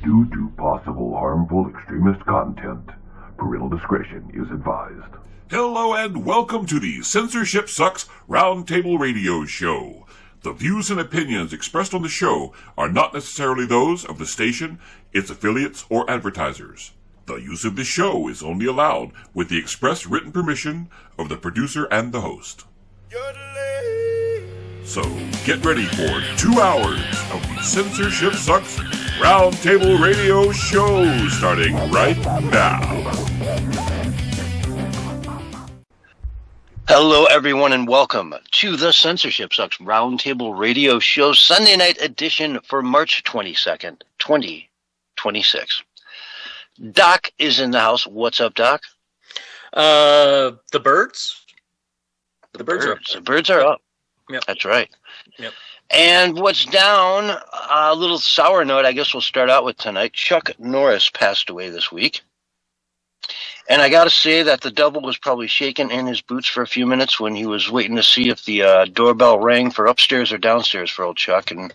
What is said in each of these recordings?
Due to possible harmful extremist content, parental discretion is advised. Hello and welcome to the Censorship Sucks Roundtable Radio Show. The views and opinions expressed on the show are not necessarily those of the station, its affiliates, or advertisers. The use of the show is only allowed with the express written permission of the producer and the host. So, get ready for 2 hours of the Censorship Sucks Roundtable Radio Show starting right now. Hello, everyone, and welcome to the Censorship Sucks Roundtable Radio Show Sunday night edition for March 22nd, 2026. Doc is in the house. What's up, Doc? The birds. The birds are up. The birds are up. Yep. That's right. Yep. And what's down, a little sour note, I guess we'll start out with tonight. Chuck Norris passed away this week. And I got to say that the devil was probably shaking in his boots for a few minutes when he was waiting to see if the doorbell rang for upstairs or downstairs for old Chuck. And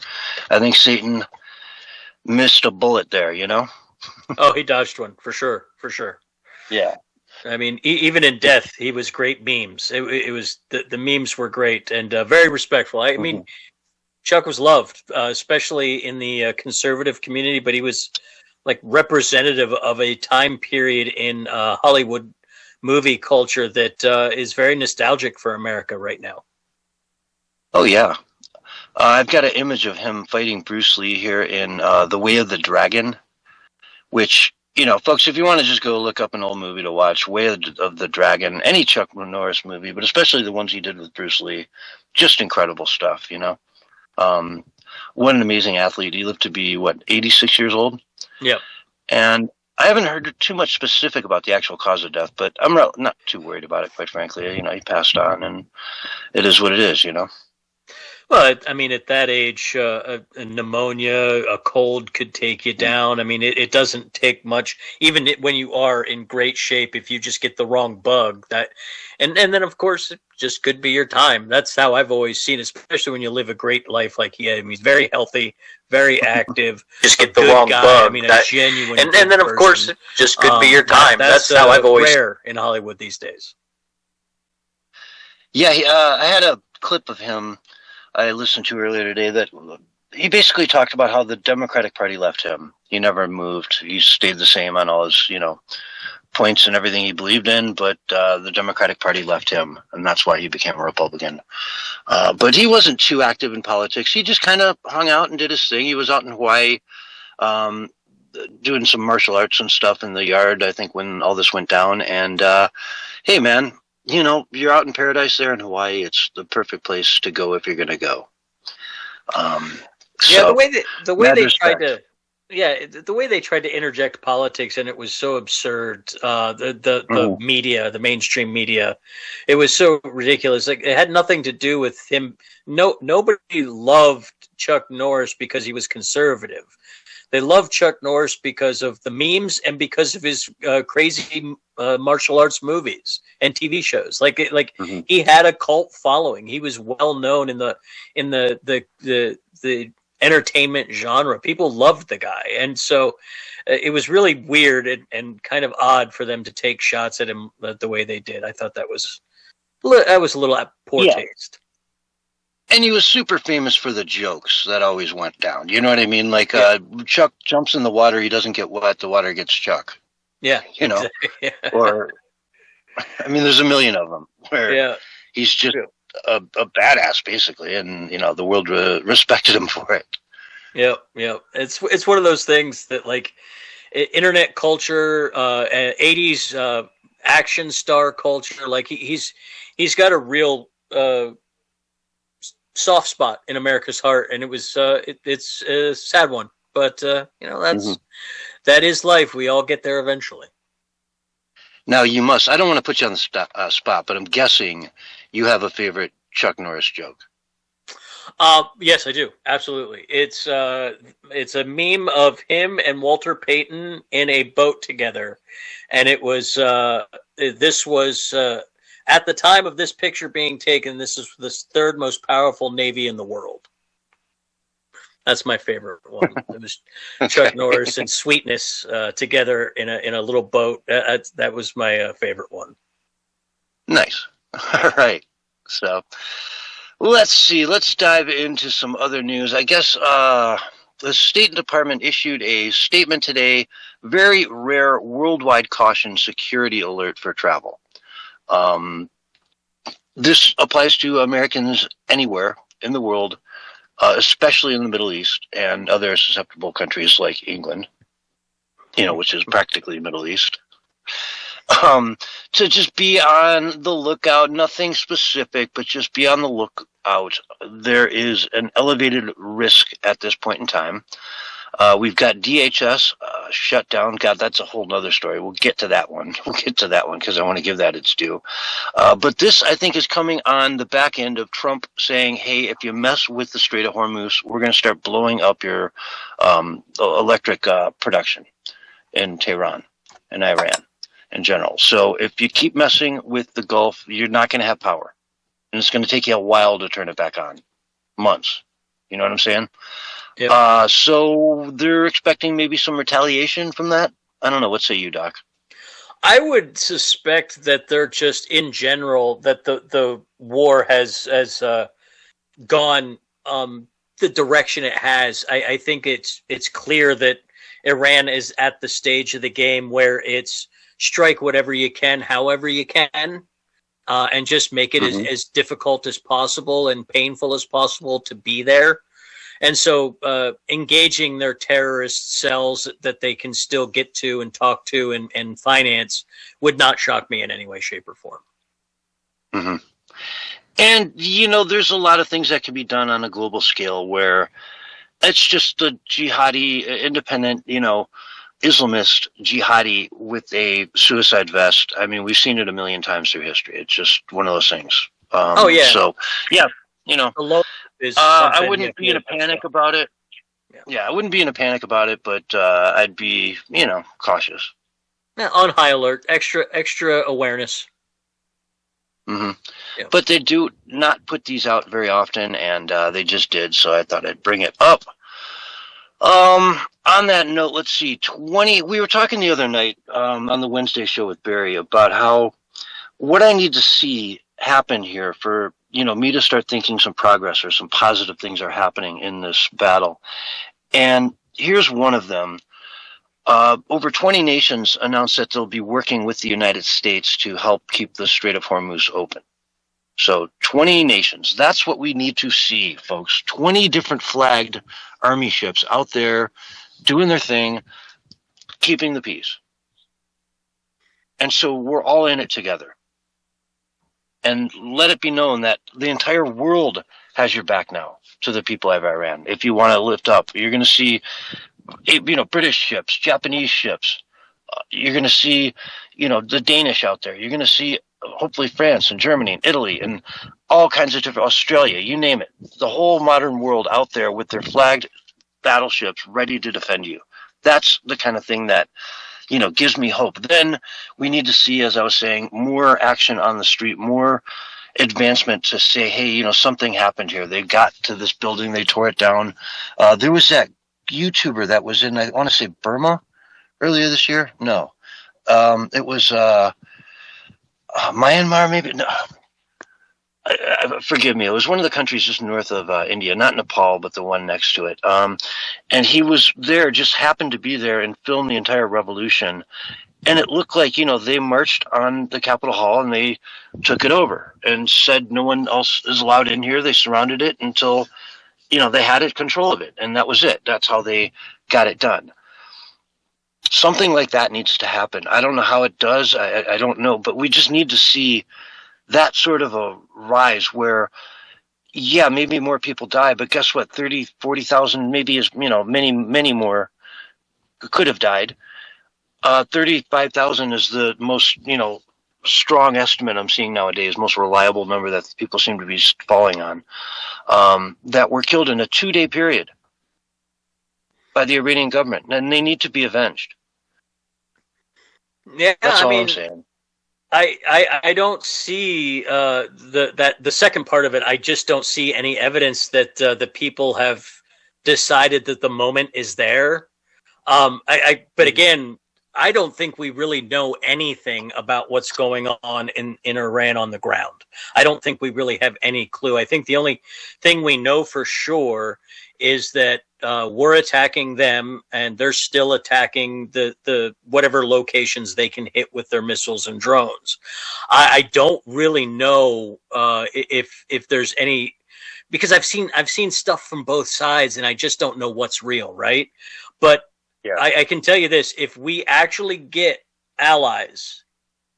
I think Satan missed a bullet there, you know? Oh, he dodged one, for sure, for sure. Yeah. I mean, even in death, he was great memes. It was the memes were great and very respectful. I mean, Chuck was loved, especially in the conservative community, but he was like representative of a time period in Hollywood movie culture that is very nostalgic for America right now. Oh, yeah. I've got an image of him fighting Bruce Lee here in The Way of the Dragon, which, you know, folks, if you want to just go look up an old movie to watch, Way of the Dragon, any Chuck Norris movie, but especially the ones he did with Bruce Lee, just incredible stuff, you know? What an amazing athlete. He lived to be, 86 years old? Yep. And I haven't heard too much specific about the actual cause of death, but I'm not too worried about it, quite frankly. You know, he passed on, and it is what it is, you know? Well, I mean, at that age, a pneumonia, a cold could take you down. I mean, it doesn't take much, even when you are in great shape, if you just get the wrong bug. And then, of course, it just could be your time. That's how I've always seen it, especially when you live a great life like he had. I mean, he's very healthy, very active. Just get the wrong guy. bug. I mean, a genuine and then, of course, it just could be your time. That's how I've always... rare in Hollywood these days. Yeah, I had a clip of him I listened to earlier today that he basically talked about how the Democratic Party left him. He never moved. He stayed the same on all his, you know, points and everything he believed in, but the Democratic Party left him, and that's why he became a Republican. But he wasn't too active in politics. He just kind of hung out and did his thing. He was out in Hawaii doing some martial arts and stuff in the yard, I think, when all this went down. And, hey, man, you know, you're out in paradise there in Hawaii. It's the perfect place to go if you're going to go. Yeah, the way they tried to, the way they tried to interject politics, and it was so absurd. The media, the mainstream media, it was so ridiculous. Like, it had nothing to do with him. Nobody loved Chuck Norris because he was conservative. They loved Chuck Norris because of the memes and because of his crazy martial arts movies and TV shows. He had a cult following. He was well known in the entertainment genre. People loved the guy, and so it was really weird and kind of odd for them to take shots at him the way they did. I thought that was a little poor taste. And he was super famous for the jokes that always went down. You know what I mean? Like, Chuck jumps in the water, he doesn't get wet, the water gets Chuck. Yeah. You know? Exactly. Or, I mean, there's a million of them where he's just a badass, basically, and, you know, the world respected him for it. Yep. It's one of those things that, like, internet culture, 80s action star culture, like, he's got a real... soft spot in America's heart, and it was it's a sad one, but you know, that is life. We all get there eventually. Now you must. I don't want to put you on the spot, but I'm guessing you have a favorite Chuck Norris joke. Yes, I do. Absolutely. It's a meme of him and Walter Payton in a boat together, and it was this was at the time of this picture being taken, this is the third most powerful navy in the world. That's my favorite one. It was Chuck Norris and Sweetness together in a little boat. That was my favorite one. Nice. All right. So let's see. Let's dive into some other news. I guess the State Department issued a statement today. Very rare worldwide caution security alert for travel. This applies to Americans anywhere in the world, especially in the Middle East and other susceptible countries like England, which is practically Middle East. To just be on the lookout, nothing specific, but just be on the lookout. There is an elevated risk at this point in time. We've got DHS shut down. God, that's a whole nother story. We'll get to that one. Because I want to give that its due. But this, I think, is coming on the back end of Trump saying, hey, if you mess with the Strait of Hormuz, we're going to start blowing up your electric production in Tehran and Iran in general. So if you keep messing with the Gulf, you're not going to have power. And it's going to take you a while to turn it back on. Months. You know what I'm saying? Yep. So they're expecting maybe some retaliation from that. I don't know. What say you, Doc? I would suspect that they're just in general that the war has gone the direction it has. I think it's clear that Iran is at the stage of the game where it's strike whatever you can, however you can, and just make it as difficult as possible and painful as possible to be there. And so engaging their terrorist cells that they can still get to and talk to and finance would not shock me in any way, shape, or form. Mm-hmm. And, there's a lot of things that can be done on a global scale where it's just the jihadi, independent, Islamist jihadi with a suicide vest. I mean, we've seen it a million times through history. It's just one of those things. So, yeah, I wouldn't be in a panic about it. Yeah, I wouldn't be in a panic about it, but I'd be, cautious. Yeah, on high alert, extra awareness. Mm-hmm. Yeah. But they do not put these out very often, and they just did, so I thought I'd bring it up. On that note, let's see, we were talking the other night on the Wednesday show with Barry about what I need to see happen here for, me to start thinking some progress or some positive things are happening in this battle. And here's one of them. Over 20 nations announced that they'll be working with the United States to help keep the Strait of Hormuz open. So 20 nations. That's what we need to see, folks. 20 different flagged army ships out there doing their thing, keeping the peace. And so we're all in it together. And let it be known that the entire world has your back now to the people of Iran. If you want to lift up, you're going to see, British ships, Japanese ships. You're going to see, the Danish out there. You're going to see, hopefully, France and Germany and Italy and all kinds of different, Australia, you name it. The whole modern world out there with their flagged battleships ready to defend you. That's the kind of thing that, gives me hope. Then we need to see, as I was saying, more action on the street, more advancement to say, hey, something happened here. They got to this building, they tore it down. There was that YouTuber that was in, I want to say, Burma earlier this year. No, it was Myanmar, maybe. No, forgive me. It was one of the countries just north of India, not Nepal, but the one next to it. And he was there, just happened to be there and filmed the entire revolution. And it looked like, they marched on the Capitol Hall and they took it over and said no one else is allowed in here. They surrounded it until, they had control of it. And that was it. That's how they got it done. Something like that needs to happen. I don't know how it does. I don't know. But we just need to see that sort of a rise where, yeah, maybe more people die. But guess what? 30, 40,000 maybe is, many, many more could have died. 35,000 is the most, strong estimate I'm seeing nowadays, most reliable number that people seem to be falling on, that were killed in a 2-day period by the Iranian government, and they need to be avenged. Yeah, that's all I'm saying. I don't see the second part of it. I just don't see any evidence that the people have decided that the moment is there. But again, I don't think we really know anything about what's going on in Iran on the ground. I don't think we really have any clue. I think the only thing we know for sure is that we're attacking them, and they're still attacking the whatever locations they can hit with their missiles and drones. I don't really know if there's any, because I've seen stuff from both sides, and I just don't know what's real, right? But yeah. I can tell you this: if we actually get allies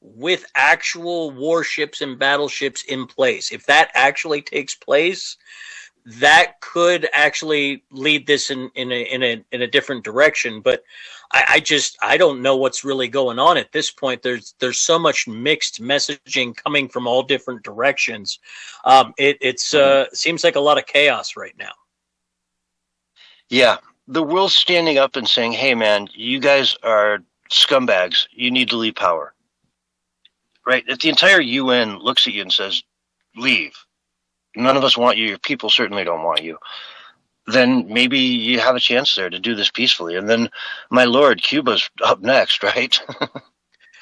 with actual warships and battleships in place, if that actually takes place, that could actually lead this in a different direction. But I don't know what's really going on at this point. There's so much mixed messaging coming from all different directions. It seems like a lot of chaos right now. Yeah. The world's standing up and saying, hey, man, you guys are scumbags. You need to leave power. Right? If the entire UN looks at you and says, leave, none of us want you, your people certainly don't want you, then maybe you have a chance there to do this peacefully. And then, my lord, Cuba's up next, right?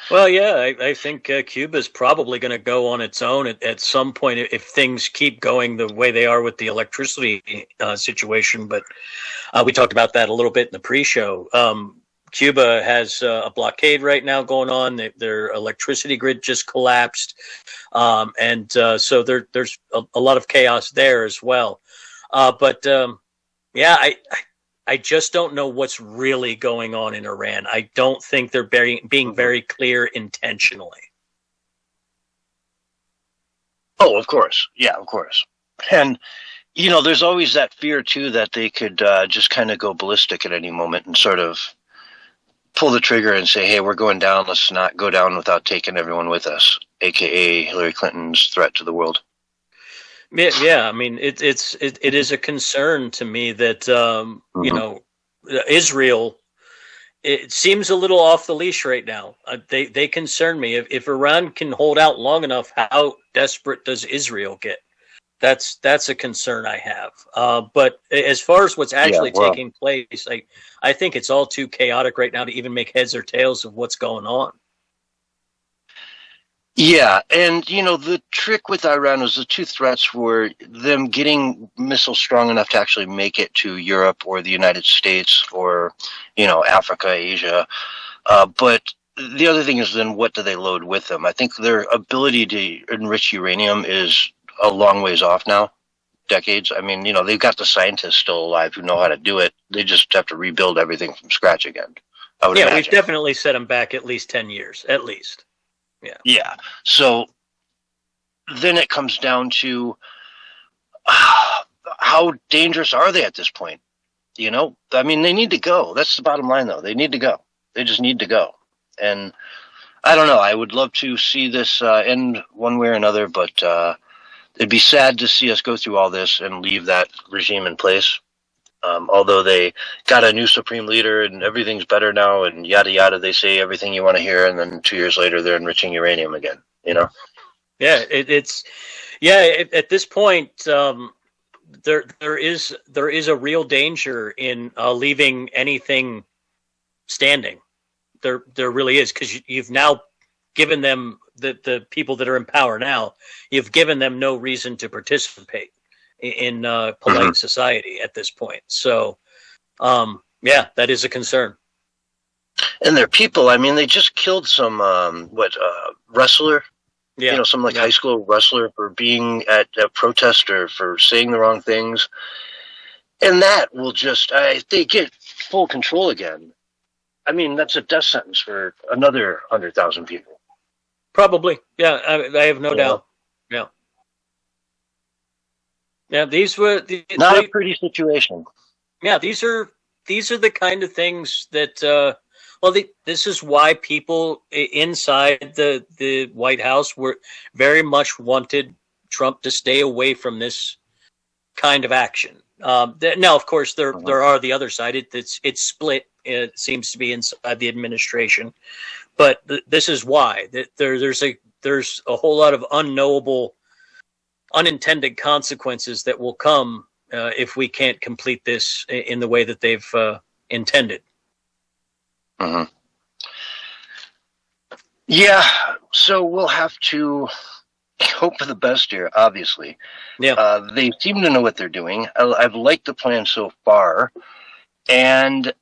Well, yeah, I think Cuba's probably going to go on its own at some point if things keep going the way they are with the electricity situation. But we talked about that a little bit in the pre-show. Cuba has a blockade right now going on. Their electricity grid just collapsed. So there's a lot of chaos there as well. I just don't know what's really going on in Iran. I don't think they're being very clear intentionally. Oh, of course. Yeah, of course. And, there's always that fear, too, that they could just kind of go ballistic at any moment and sort of pull the trigger and say, hey, we're going down. Let's not go down without taking everyone with us, a.k.a. Hillary Clinton's threat to the world. Yeah, I mean, it is a concern to me that Israel, it seems a little off the leash right now. They concern me. If Iran can hold out long enough, how desperate does Israel get? That's a concern I have. But as far as what's actually taking place, I think it's all too chaotic right now to even make heads or tails of what's going on. Yeah, and, the trick with Iran was the two threats were them getting missiles strong enough to actually make it to Europe or the United States or, Africa, Asia. But the other thing is then what do they load with them? I think their ability to enrich uranium is a long ways off now, decades. I mean, they've got the scientists still alive who know how to do it. They just have to rebuild everything from scratch again. Yeah, we've definitely set them back at least 10 years, at least. Yeah. So then it comes down to how dangerous are they at this point? I mean, they need to go. That's the bottom line, though. They need to go. They just need to go. And I don't know. I would love to see this end one way or another, but it'd be sad to see us go through all this and leave that regime in place. Although they got a new supreme leader and everything's better now and yada yada, they say everything you want to hear, and then 2 years later they're enriching uranium again. Yeah, at this point, there is a real danger in leaving anything standing. There really is, because you've now given them the people that are in power now. You've given them no reason to participate in polite society at this point. So, that is a concern. And their people, I mean, they just killed some, wrestler? Yeah. Some high school wrestler for being at a protest or for saying the wrong things. And that will just, if they get full control again, I mean, that's a death sentence for another 100,000 people. Probably. Yeah, I have no doubt. Yeah. Yeah, these were not a pretty situation. Yeah, these are the kind of things that this is why people inside the White House were very much wanted Trump to stay away from this kind of action. Now, of course, there are the other side. It's split. It seems to be inside the administration, but this is why there's a whole lot of unknowable, unintended consequences that will come if we can't complete this in the way that they've intended. Mm-hmm. Yeah, so we'll have to hope for the best here, obviously. Yeah. They seem to know what they're doing. I've liked the plan so far, and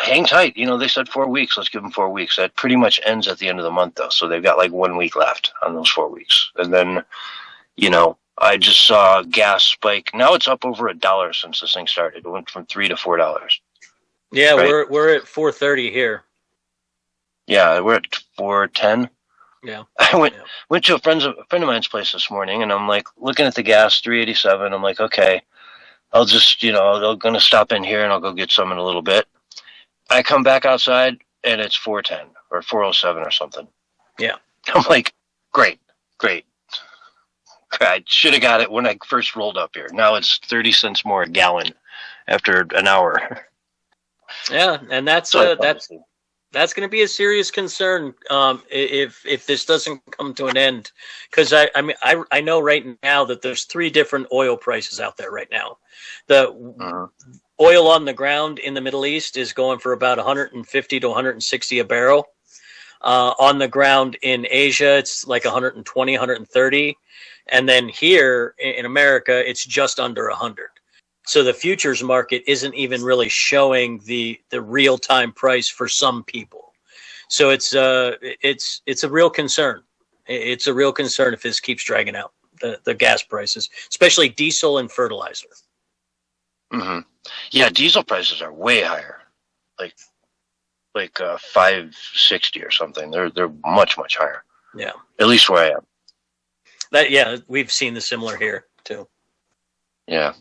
hang tight. They said 4 weeks. Let's give them 4 weeks. That pretty much ends at the end of the month, though, so they've got like 1 week left on those 4 weeks. And then, I just saw gas spike. Now it's up over $1 since this thing started. It went from $3 to $4. Yeah, right? we're at $4.30 here. Yeah, we're at $4.10. Yeah. I went to a friend of mine's place this morning, and I'm like looking at the gas, $3.87. I'm like, okay, I'll just, I'm going to stop in here and I'll go get some in a little bit. I come back outside and it's $4.10 or $4.07 or something. Yeah. I'm like, great. I should have got it when I first rolled up here. Now it's 30 cents more a gallon after an hour. Yeah, and that's going to be a serious concern if this doesn't come to an end. Because I know right now that there's 3 different oil prices out there right now. The oil on the ground in the Middle East is going for about 150 to 160 a barrel. On the ground in Asia, it's like 120, 130. And then here in America, it's just under 100. So the futures market isn't even really showing the real time price for some people. So it's a real concern. It's a real concern if this keeps dragging out the gas prices, especially diesel and fertilizer. Mm-hmm. Yeah, diesel prices are way higher, like $5.60 or something. They're much higher. Yeah, at least where I am. We've seen the similar here too. Yeah.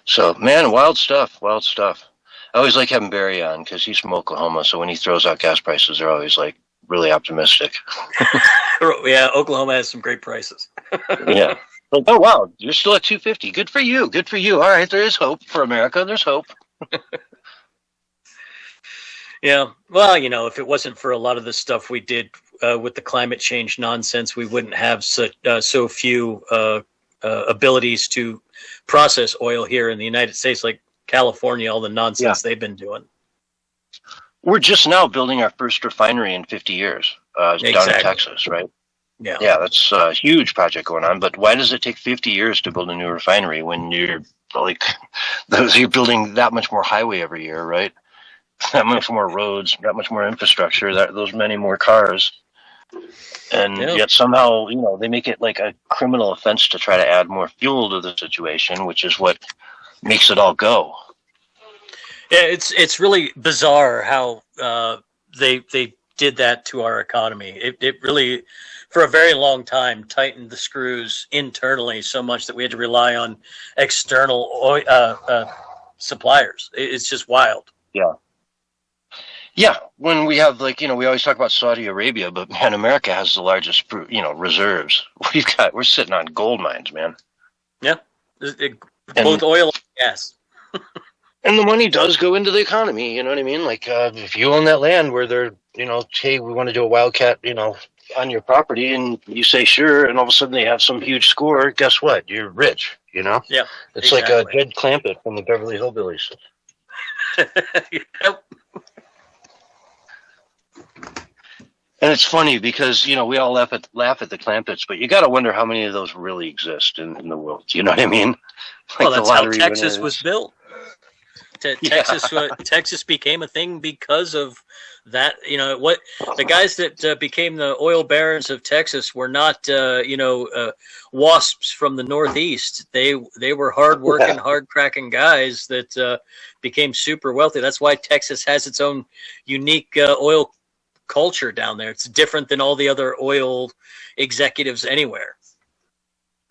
So, man, wild stuff. I always like having Barry on because he's from Oklahoma. So when he throws out gas prices, they're always like really optimistic. Yeah, Oklahoma has some great prices. Yeah. Like, oh, wow, you're still at $2.50. Good for you. All right, there is hope for America. There's hope. Yeah. Well, if it wasn't for a lot of the stuff we did with the climate change nonsense, we wouldn't have so few abilities to process oil here in the United States, like California, all the nonsense they've been doing. We're just now building our first refinery in 50 years down in Texas, right? Yeah. Yeah, that's a huge project going on. But why does it take 50 years to build a new refinery when you're building that much more highway every year, right? That much more roads, that much more infrastructure, those many more cars. And yet somehow, they make it like a criminal offense to try to add more fuel to the situation, which is what makes it all go. Yeah, it's really bizarre how they did that to our economy. It really, for a very long time, tightened the screws internally so much that we had to rely on external suppliers. It's just wild. Yeah. Yeah, when we have we always talk about Saudi Arabia, but man, America has the largest, reserves. We're sitting on gold mines, man. Yeah, both oil and gas. And the money does go into the economy. You know what I mean? Like if you own that land where they're, hey, we want to do a wildcat, on your property, and you say sure, and all of a sudden they have some huge score. Guess what? You're rich. Yeah, it's like a Jed Clampett from the Beverly Hillbillies. Yep. And it's funny because, we all laugh at the Clampetts, but you got to wonder how many of those really exist in the world. You know what I mean? Well, that's how Texas was built. Texas became a thing because of that. What the guys that became the oil barons of Texas were not, wasps from the Northeast. They were hard-working, hard-cracking guys that became super wealthy. That's why Texas has its own unique oil culture down there. It's different than all the other oil executives anywhere.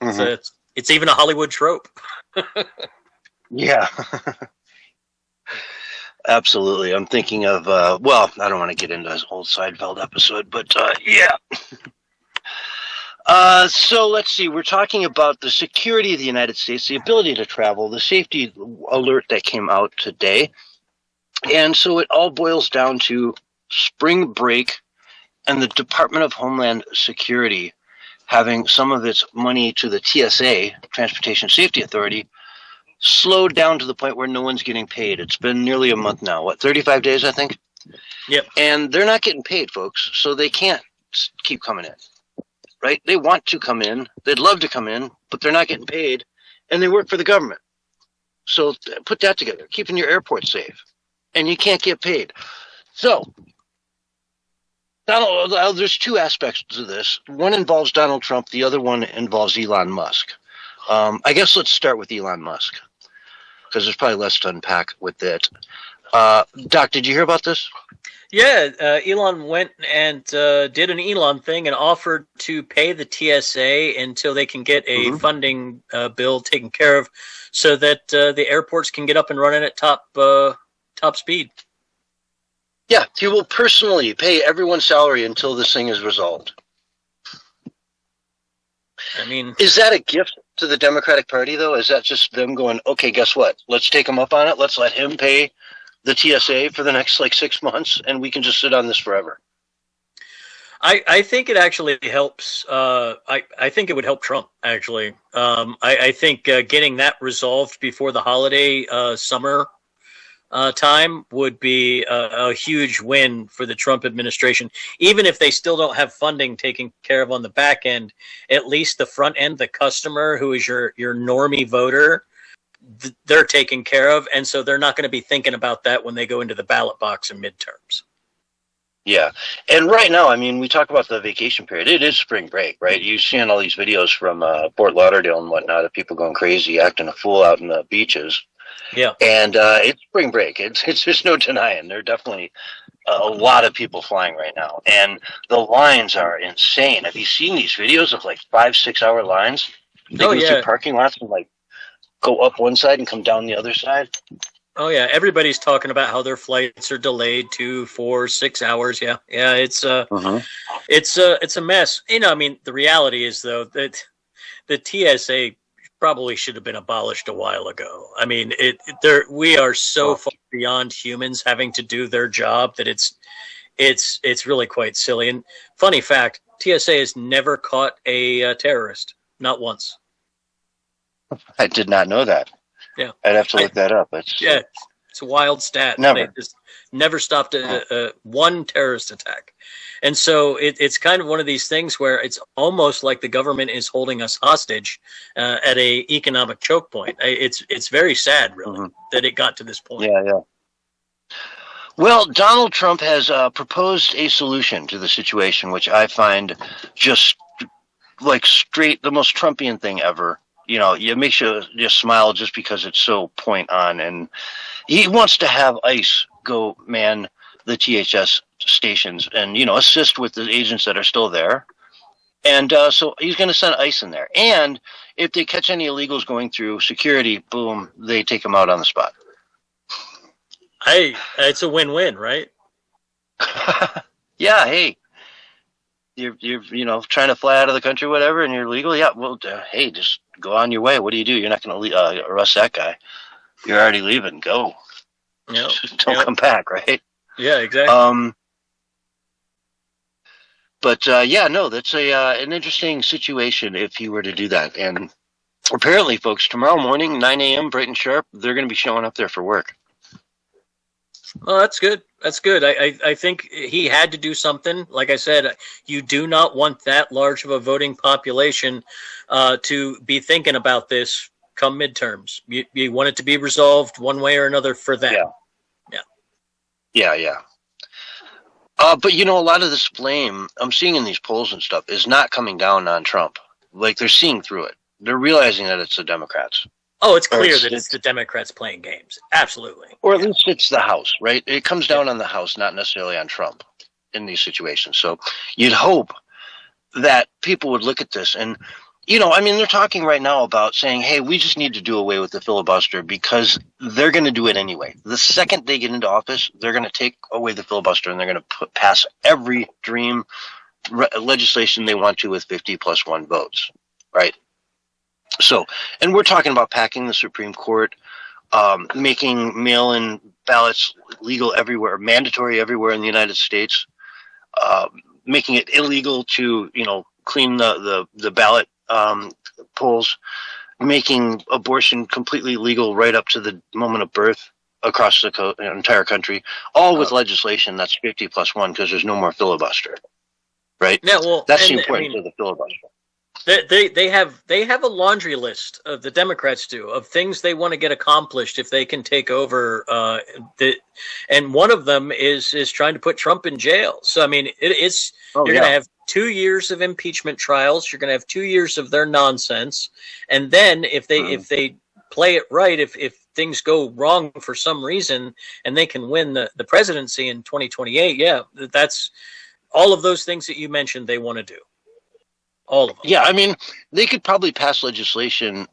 Mm-hmm. So it's even a Hollywood trope. Yeah. Absolutely. I'm thinking of I don't want to get into this old Seinfeld episode, but yeah. So let's see. We're talking about the security of the United States, the ability to travel, the safety alert that came out today. And so it all boils down to spring break, and the Department of Homeland Security having some of its money to the TSA, Transportation Safety Authority, slowed down to the point where no one's getting paid. It's been nearly a month now. What, 35 days, I think? Yep. And they're not getting paid, folks, so they can't keep coming in, right? They want to come in. They'd love to come in, but they're not getting paid, and they work for the government. So put that together, keeping your airport safe, and you can't get paid. So there's two aspects to this. One involves Donald Trump. The other one involves Elon Musk. I guess let's start with Elon Musk, because there's probably less to unpack with it. Doc, did you hear about this? Yeah, Elon went and did an Elon thing and offered to pay the TSA until they can get a funding bill taken care of, so that the airports can get up and running at top speed. Yeah, he will personally pay everyone's salary until this thing is resolved. I mean, is that a gift to the Democratic Party, though? Is that just them going, okay, guess what? Let's take him up on it. Let's let him pay the TSA for the next 6 months, and we can just sit on this forever. I think it actually helps. I think it would help Trump, actually. I think getting that resolved before the holiday summer time would be a huge win for the Trump administration. Even if they still don't have funding taken care of on the back end, at least the front end, the customer, who is your normie voter, they're taken care of, and so they're not going to be thinking about that when they go into the ballot box in midterms. Yeah, and right now, I mean, we talk about the vacation period. It is spring break, right? You've seen all these videos from Fort Lauderdale and whatnot of people going crazy, acting a fool out in the beaches. Yeah, and it's spring break. It's just no denying. There are definitely a lot of people flying right now, and the lines are insane. Have you seen these videos of 5-6 hour lines? They go through parking lots and go up one side and come down the other side. Oh yeah, everybody's talking about how their flights are delayed 2, 4, 6 hours. Yeah, it's a mess. I mean, the reality is though that the TSA probably should have been abolished a while ago. I mean, we are so far beyond humans having to do their job that it's really quite silly. And funny fact, TSA has never caught a terrorist, not once. I did not know that. Yeah, I'd have to look that up. It's a wild stat. Never. They just never stopped one terrorist attack. And so it's kind of one of these things where it's almost like the government is holding us hostage at a economic choke point. It's very sad, really, that it got to this point. Yeah. Well, Donald Trump has proposed a solution to the situation, which I find just straight the most Trumpian thing ever. It makes you just smile just because it's so point on. And he wants to have ICE go man the THS stations and, assist with the agents that are still there. And so he's going to send ICE in there. And if they catch any illegals going through security, boom, they take them out on the spot. It's a win-win, right? Yeah, hey. You're trying to fly out of the country, whatever, and you're legal. Yeah, well, hey, just go on your way. What do? You're not going to arrest that guy. You're already leaving. Go. Don't come back, right? Yeah, exactly. But that's an interesting situation if he were to do that. And apparently, folks, tomorrow morning, 9 a.m., bright and sharp, they're going to be showing up there for work. Oh, that's good. That's good. I think he had to do something. Like I said, you do not want that large of a voting population to be thinking about this come midterms. You want it to be resolved one way or another for them. Yeah. But a lot of this blame I'm seeing in these polls and stuff is not coming down on Trump. They're seeing through it. They're realizing that it's the Democrats. Oh, it's clear that it's the Democrats playing games. Absolutely. Or at least it's the House, right? It comes down on the House, not necessarily on Trump in these situations. So you'd hope that people would look at this and, they're talking right now about saying, hey, we just need to do away with the filibuster because they're going to do it anyway. The second they get into office, they're going to take away the filibuster and they're going to pass every dream legislation they want to with 50+1 votes, right? So, and we're talking about packing the Supreme Court, making mail-in ballots legal everywhere, mandatory everywhere in the United States, making it illegal to, clean the ballot polls, making abortion completely legal right up to the moment of birth across the entire country, all with legislation that's 50+1 because there's no more filibuster, right? Yeah, well, that's the importance of the filibuster. They have a laundry list of the Democrats do of things they want to get accomplished if they can take over. And one of them is trying to put Trump in jail. So I mean, you're going to have 2 years of impeachment trials. You're going to have 2 years of their nonsense, and then if they play it right, if things go wrong for some reason, and they can win the presidency in 2028, yeah, that's all of those things that you mentioned they want to do. All of them. Yeah, I mean, they could probably pass legislation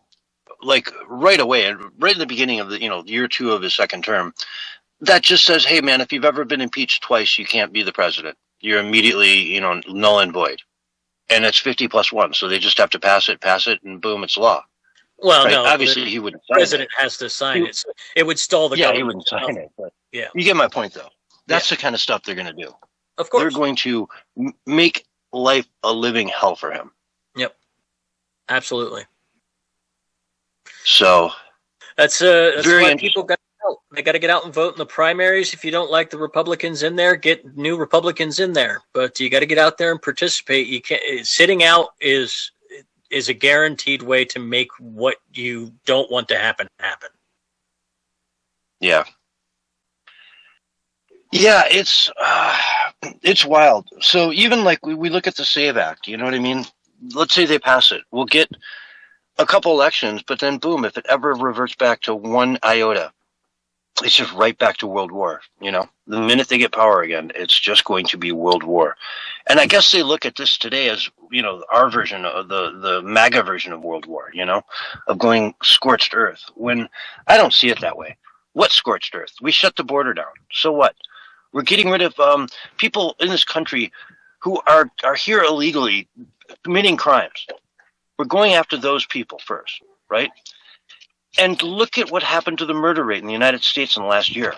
like right away, and right in the beginning of the year 2 of his second term, that just says, hey man, if you've ever been impeached twice, you can't be the president. You're immediately null and void, and it's 50+1. So they just have to pass it, and boom, it's law. Well, right? no, obviously he wouldn't. The president has to sign it. So it would stall the government. Yeah, he wouldn't sign it. But yeah, you get my point, though. That's the kind of stuff they're going to do. Of course, they're going to make life a living hell for him. Yep, absolutely. So that's why people got out. They got to get out and vote in the primaries. If you don't like the Republicans in there, get new Republicans in there. But you got to get out there and participate. You can't. Sitting out is a guaranteed way to make what you don't want to happen. Yeah. Yeah, it's wild. So even like we look at the SAVE Act, you know what I mean? Let's say they pass it. We'll get a couple elections, but then boom, if it ever reverts back to one iota, it's just right back to World War, The minute they get power again, it's just going to be World War. And I guess they look at this today as, our version of the MAGA version of World War, of going scorched earth, when I don't see it that way. What scorched earth? We shut the border down. So what? We're getting rid of people in this country who are here illegally committing crimes. We're going after those people first, right? And look at what happened to the murder rate in the United States in the last year.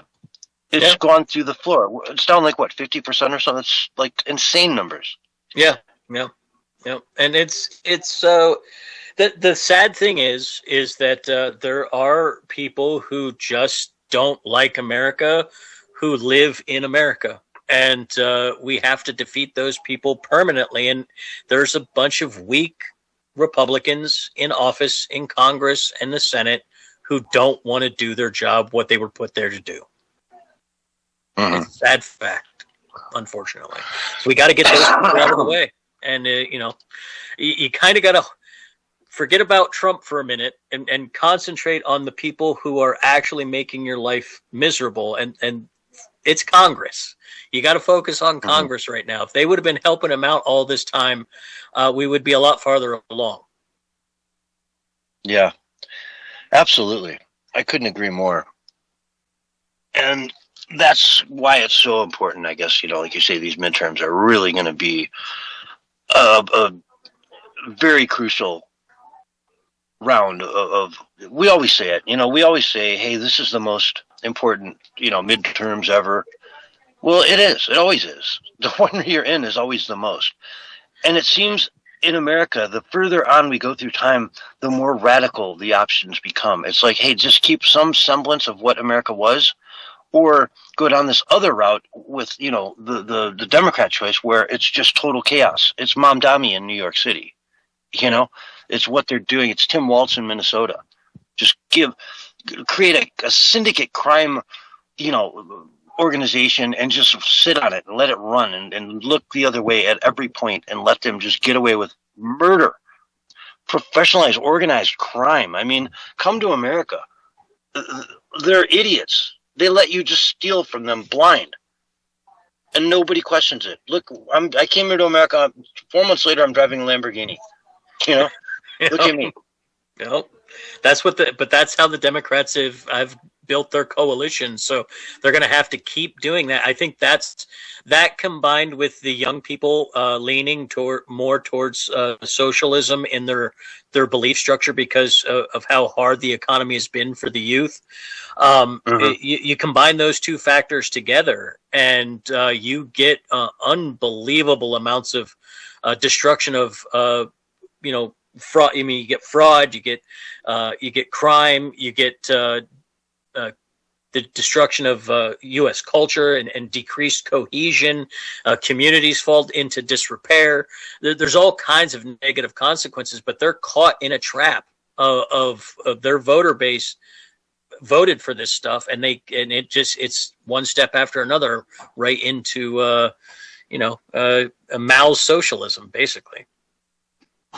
It's gone through the floor. It's down like, 50% or something? It's like insane numbers. Yeah. And it's the sad thing is that there are people who just don't like America, who live in America. And we have to defeat those people permanently. And there's a bunch of weak Republicans in office, in Congress, and the Senate who don't want to do their job, what they were put there to do. It's a sad fact, unfortunately. So we got to get those people out of the way. And, you kind of got to forget about Trump for a minute and concentrate on the people who are actually making your life miserable. And it's Congress. You got to focus on Congress right now. If they would have been helping him out all this time, we would be a lot farther along. Yeah, absolutely. I couldn't agree more. And that's why it's so important, I guess, like you say, these midterms are really going to be a very crucial round of, we always say it, we always say, hey, this is the most important, midterms ever. Well, it is. It always is. The one you're in is always the most. And it seems in America, the further on we go through time, the more radical the options become. It's like, hey, just keep some semblance of what America was, or go down this other route with, the Democrat choice where it's just total chaos. It's Mamdani in New York City. It's what they're doing. It's Tim Walz in Minnesota. Just create a syndicate crime, organization and just sit on it and let it run and look the other way at every point and let them just get away with murder, professionalized, organized crime. I mean, come to America. They're idiots. They let you just steal from them blind. And nobody questions it. Look, I came here to America. 4 months later, I'm driving a Lamborghini. Look at me. That's how the Democrats have built their coalition, so they're going to have to keep doing that. I think that combined with the young people leaning more towards socialism in their belief structure because of how hard the economy has been for the youth. You combine those two factors together, and you get unbelievable amounts of destruction of fraud. I mean, you get fraud, you get crime, you get the destruction of U.S. culture and decreased cohesion. Communities fall into disrepair. There's all kinds of negative consequences, but they're caught in a trap of their voter base voted for this stuff, and it's one step after another right into Mao's socialism, basically.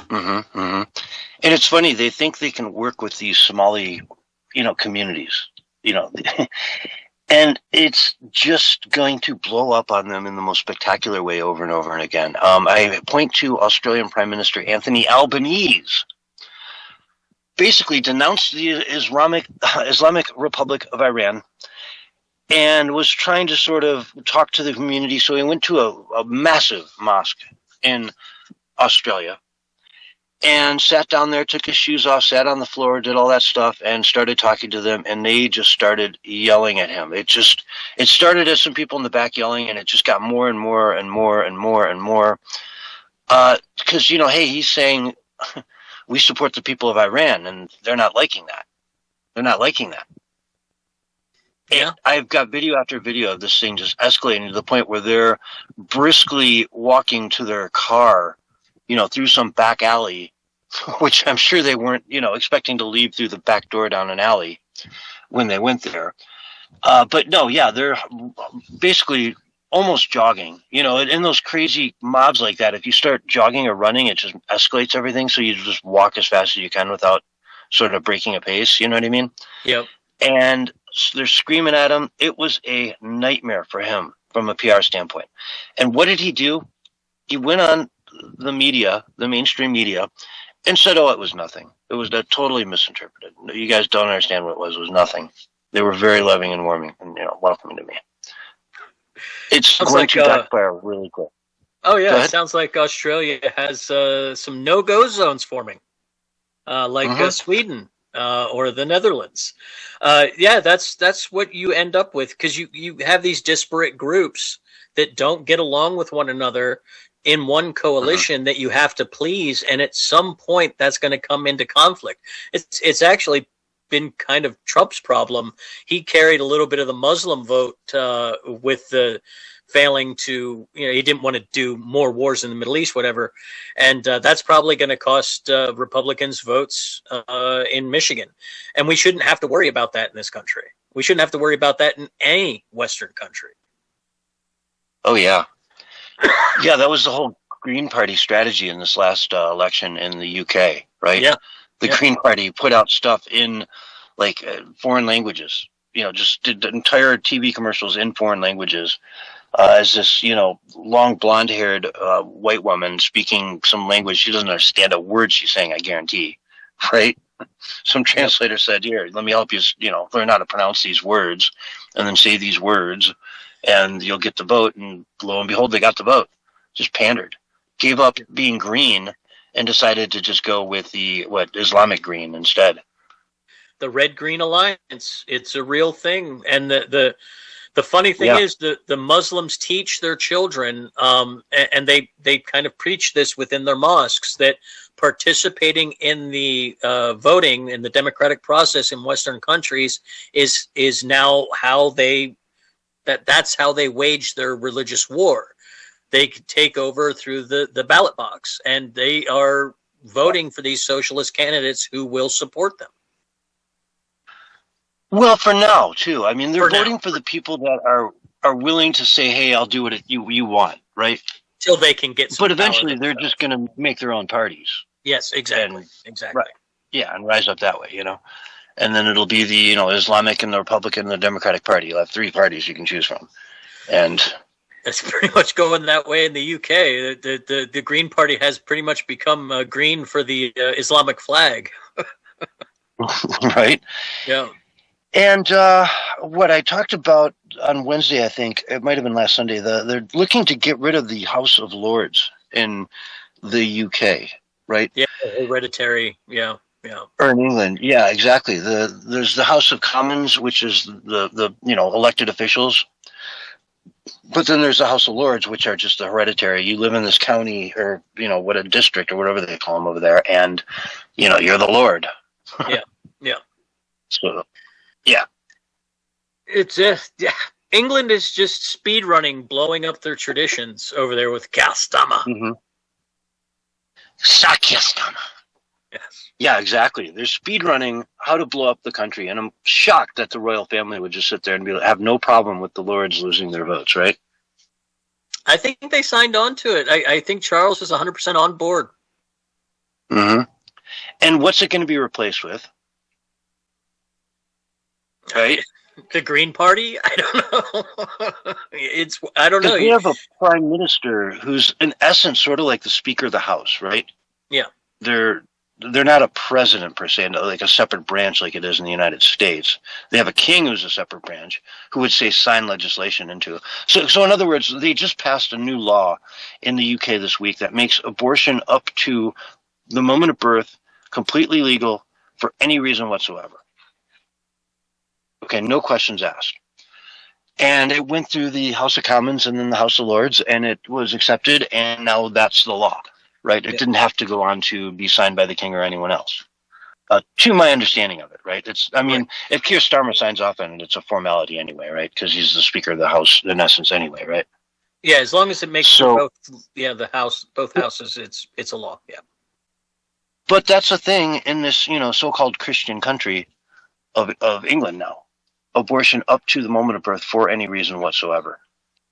And it's funny, they think they can work with these Somali, communities, and it's just going to blow up on them in the most spectacular way over and over and again. I point to Australian Prime Minister Anthony Albanese, basically denounced the Islamic Republic of Iran and was trying to sort of talk to the community. So he went to a massive mosque in Australia and sat down there, took his shoes off, sat on the floor, did all that stuff, and started talking to them, and they just started yelling at him. It started as some people in the back yelling, and it just got more and more and more and more and more. Because, hey, he's saying we support the people of Iran, and they're not liking that. They're not liking that. Yeah. And I've got video after video of this thing just escalating to the point where they're briskly walking to their car, through some back alley, which I'm sure they weren't, expecting to leave through the back door down an alley when they went there. But no, yeah, they're basically almost jogging, in those crazy mobs like that. If you start jogging or running, it just escalates everything. So you just walk as fast as you can without sort of breaking a pace. You know what I mean? Yep. And they're screaming at him. It was a nightmare for him from a PR standpoint. And what did he do? He went on the media, the mainstream media, and said, it was nothing. It was totally misinterpreted. You guys don't understand what it was. It was nothing. They were very loving and warming and, welcoming to me. It's going to backfire really quick. Oh, yeah. It sounds like Australia has some no-go zones forming, like Sweden or the Netherlands. That's what you end up with, because you have these disparate groups that don't get along with one another in one coalition that you have to please, and at some point that's going to come into conflict. It's actually been kind of Trump's problem. He carried a little bit of the Muslim vote with the failing to, he didn't want to do more wars in the Middle East, whatever, and that's probably going to cost Republicans votes in Michigan, and we shouldn't have to worry about that in this country. We shouldn't have to worry about that in any Western country. Oh, yeah. Yeah, that was the whole Green Party strategy in this last election in the UK, right? Yeah. The Green Party put out stuff in foreign languages, just did the entire TV commercials in foreign languages as this, long blonde-haired white woman speaking some language. She doesn't understand a word she's saying, I guarantee, right? Some translator said, here, let me help you, learn how to pronounce these words and then say these words, and you'll get the vote. And lo and behold, they got the vote. Just pandered. Gave up being green and decided to just go with the Islamic green instead. The Red-Green Alliance. It's a real thing. And the funny thing is the Muslims teach their children, and they kind of preach this within their mosques, that participating in the voting in the democratic process in Western countries is now how that's how they wage their religious war. They take over through the ballot box, and they are voting for these socialist candidates who will support them. Well, for now, too. I mean, they're voting for the people that are willing to say, hey, I'll do what you want, right? Till they can get some. But eventually they're just going to make their own parties. Yes, exactly. Exactly. Right. Yeah, and rise up that way, And then it'll be the, Islamic and the Republican and the Democratic Party. You'll have three parties you can choose from. And it's pretty much going that way in the UK. The Green Party has pretty much become green for the Islamic flag. Right? Yeah. And what I talked about on Wednesday, I think it might have been last Sunday, they're looking to get rid of the House of Lords in the UK, right? Yeah, hereditary. Yeah. Or in England, yeah, exactly. There's the House of Commons, which is the elected officials, but then there's the House of Lords, which are just the hereditary. You live in this county, or what a district or whatever they call them over there, and you're the Lord. Yeah. So, yeah. It's England is just speed running, blowing up their traditions over there with Kastama. Mm-hmm. Sakyastama. Yes. Yeah, exactly. They're speed running how to blow up the country, and I'm shocked that the royal family would just sit there and have no problem with the Lords losing their votes, right? I think they signed on to it. I think Charles is 100% on board. Mm-hmm. And what's it going to be replaced with? Right? The Green Party? I don't know. I don't know. We have a prime minister who's in essence sort of like the Speaker of the House, right? Yeah. They're not a president per se, like a separate branch like it is in the United States. They have a king who's a separate branch who would say sign legislation into. So in other words, they just passed a new law in the UK this week that makes abortion up to the moment of birth completely legal for any reason whatsoever. Okay, no questions asked. And it went through the House of Commons and then the House of Lords, and it was accepted, and now that's the law, right? It didn't have to go on to be signed by the king or anyone else, to my understanding of it, right? If Keir Starmer signs off on it, it's a formality anyway, right? Because he's the Speaker of the House in essence anyway, right? Yeah, as long as it makes both houses, it's a law, yeah. But that's the thing in this, so-called Christian country of England now. Abortion up to the moment of birth for any reason whatsoever.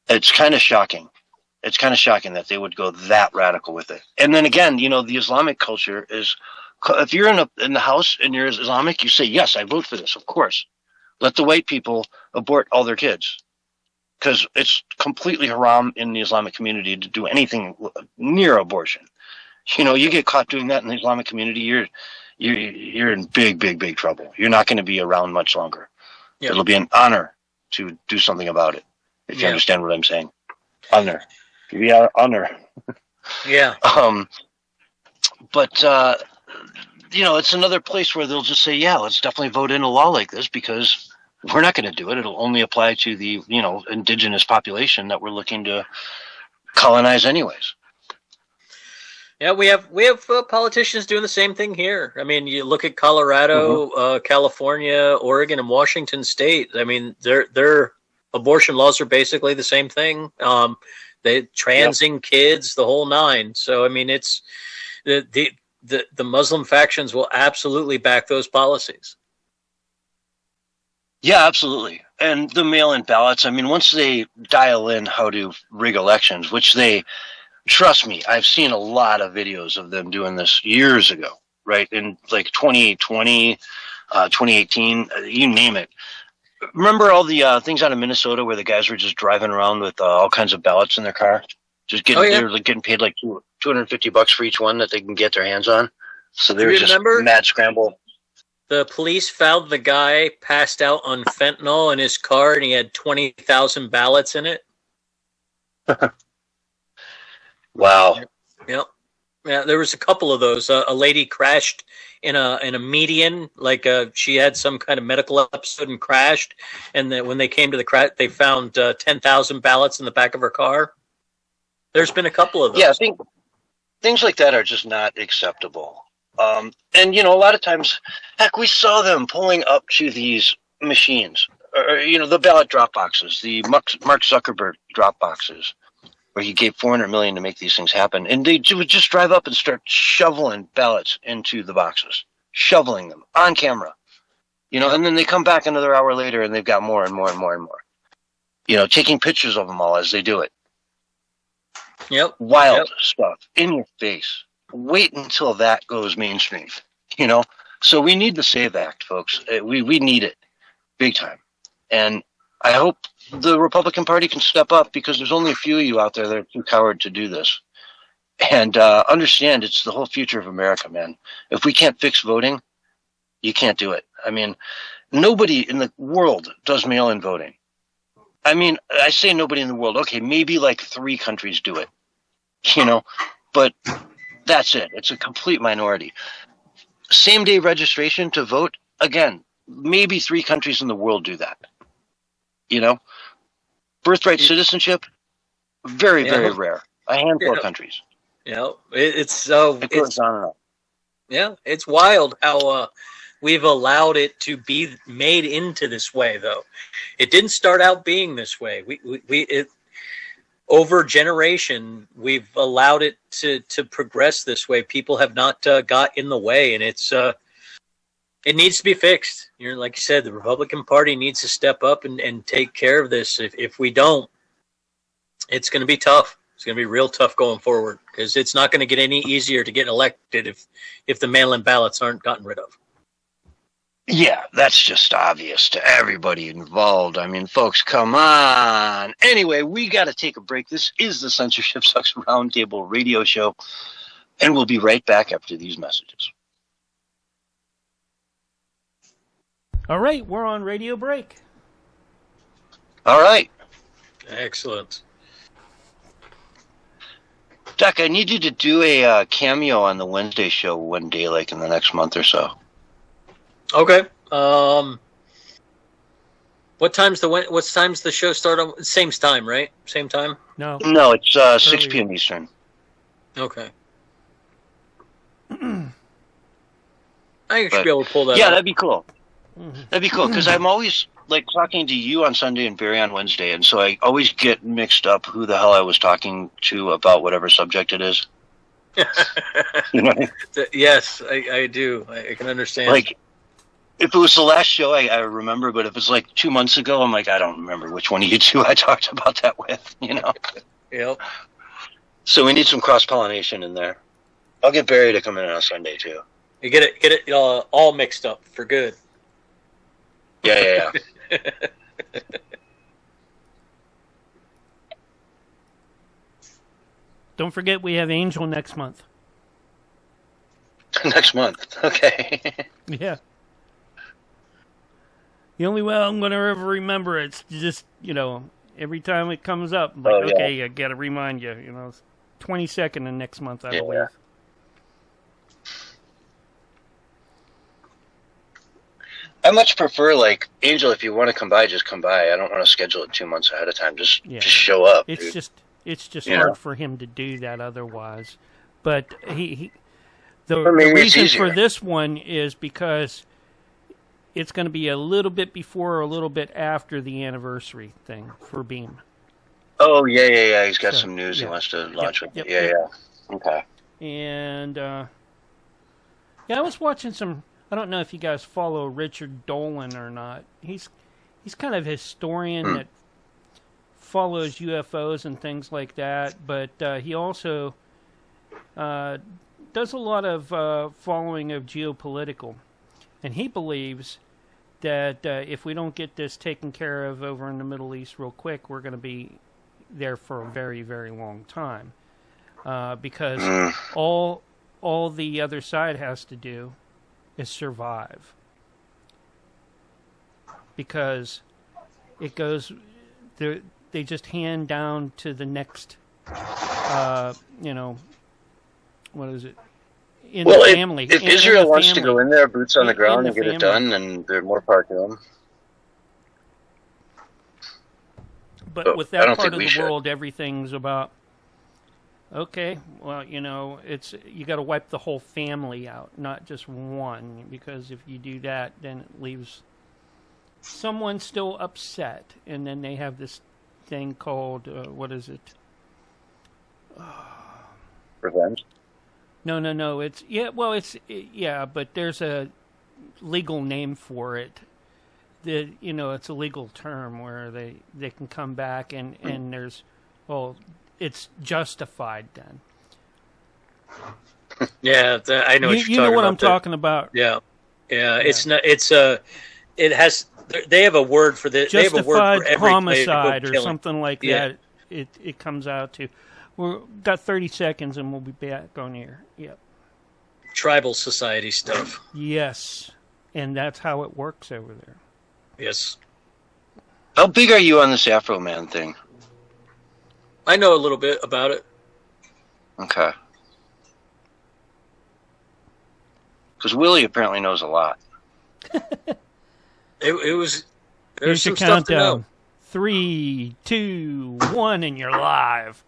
It's kind of shocking. It's kind of shocking that they would go that radical with it. And then again, the Islamic culture is, if you're in the house and you're Islamic, you say, yes, I vote for this, of course. Let the white people abort all their kids. Because it's completely haram in the Islamic community to do anything near abortion. You get caught doing that in the Islamic community, you're in big trouble. You're not going to be around much longer. Yep. It'll be an honor to do something about it, if you understand what I'm saying. Honor. We are honor. Yeah. But it's another place where they'll just say, yeah, let's definitely vote in a law like this because we're not going to do it. It'll only apply to the, indigenous population that we're looking to colonize anyways. Yeah, we have politicians doing the same thing here. I mean, you look at Colorado, California, Oregon, and Washington State. I mean, their abortion laws are basically the same thing. They transing kids, the whole nine. So I mean, it's the Muslim factions will absolutely back those policies. Yeah, absolutely. And the mail-in ballots. I mean, once they dial in how to rig elections, which they. Trust me, I've seen a lot of videos of them doing this years ago, right? In like 2020, 2018, you name it. Remember all the things out of Minnesota where the guys were just driving around with all kinds of ballots in their car? Just getting, they were getting paid like $250 for each one that they can get their hands on. So they were just mad scramble. The police found the guy passed out on fentanyl in his car and he had 20,000 ballots in it. Wow. Yep. Yeah, there was a couple of those. A lady crashed in a median, like she had some kind of medical episode and crashed. And then when they came to the crash, they found 10,000 ballots in the back of her car. There's been a couple of those. Yeah, I think things like that are just not acceptable. And a lot of times, heck, we saw them pulling up to these machines, or the ballot drop boxes, the Mark Zuckerberg drop boxes, where he gave $400 million to make these things happen. And they would just drive up and start shoveling ballots into the boxes, shoveling them on camera, and then they come back another hour later and they've got more and more and more and more, taking pictures of them all as they do it. Yep. Wild stuff in your face. Wait until that goes mainstream, So we need the SAVE Act, folks. We need it big time. And I hope the Republican Party can step up because there's only a few of you out there that are too coward to do this. And understand it's the whole future of America, man. If we can't fix voting, you can't do it. I mean, nobody in the world does mail-in voting. I mean, I say nobody in the world. Okay, maybe like 3 countries do it, but that's it. It's a complete minority. Same-day registration to vote, again, maybe 3 countries in the world do that. Birthright citizenship, very, very rare. A handful of countries. It goes on and on. Yeah, it's wild how we've allowed it to be made into this way, though. It didn't start out being this way. Over generation, we've allowed it to progress this way. People have not got in the way, and it needs to be fixed. Like you said, the Republican Party needs to step up and take care of this. If we don't, it's going to be tough. It's going to be real tough going forward, because it's not going to get any easier to get elected if the mail-in ballots aren't gotten rid of. Yeah, that's just obvious to everybody involved. I mean, folks, come on. Anyway, we got to take a break. This is the Censorship Sucks Roundtable radio show, and we'll be right back after these messages. All right, we're on radio break. All right. Excellent. Doc, I need you to do a cameo on the Wednesday show one day, like in the next month or so. Okay. What time's the show start on? Same time, right? Same time? No, it's 6 p.m. Eastern. Okay. I should be able to pull that. Yeah, off. that'd be cool. That'd be cool, because I'm always like talking to you on Sunday and Barry on Wednesday, and so I always get mixed up who the hell I was talking to about whatever subject it is. Yes, I do. I can understand. Like, if it was the last show, I remember, but if it's like 2 months ago, I'm like, I don't remember which one of you two I talked about that with, Yep. So we need some cross-pollination in there. I'll get Barry to come in on Sunday, too. You get it all mixed up for good. Yeah. Don't forget we have Angel next month. Next month, okay. Yeah. The only way I'm going to ever remember it's just, every time it comes up, I'm like, okay, I got to remind you, it's 22nd of next month, I believe. I much prefer, like, Angel, if you want to come by, just come by. I don't want to schedule it 2 months ahead of time. Just show up. It's just hard for him to do that otherwise. But the reason for this one is because it's going to be a little bit before or a little bit after the anniversary thing for Beam. Oh, yeah. He's got some news he wants to launch with. Yeah. Okay. And, I was watching some... I don't know if you guys follow Richard Dolan or not. He's kind of a historian that follows UFOs and things like that, but he also does a lot of following of geopolitical. And he believes that if we don't get this taken care of over in the Middle East real quick, we're going to be there for a very, very long time. Because all the other side has to do is survive, because it goes, they just hand down to the next, what is it? In the family. If Israel wants to go in there, boots on the ground, and get it done, and there's more part to them. But with that part of the world, everything's about, okay, well, it's you got to wipe the whole family out, not just one, because if you do that, then it leaves someone still upset, and then they have this thing called what is it? Revenge? No. It's but there's a legal name for it. It's a legal term where they can come back and there's it's justified then. Yeah, I know what you're talking about. You know what I'm talking about. Yeah. It's not. It has. They have a word for this. Justified they have a word for every homicide or something like that. It comes out to. We've got 30 seconds and we'll be back on air. Yep. Tribal society stuff. Yes, and that's how it works over there. Yes. How big are you on this Afro Man thing? I know a little bit about it. Okay. Because Willie apparently knows a lot. It was. Here's There's some your stuff to know. countdown. 3, 2, 1, and you're live.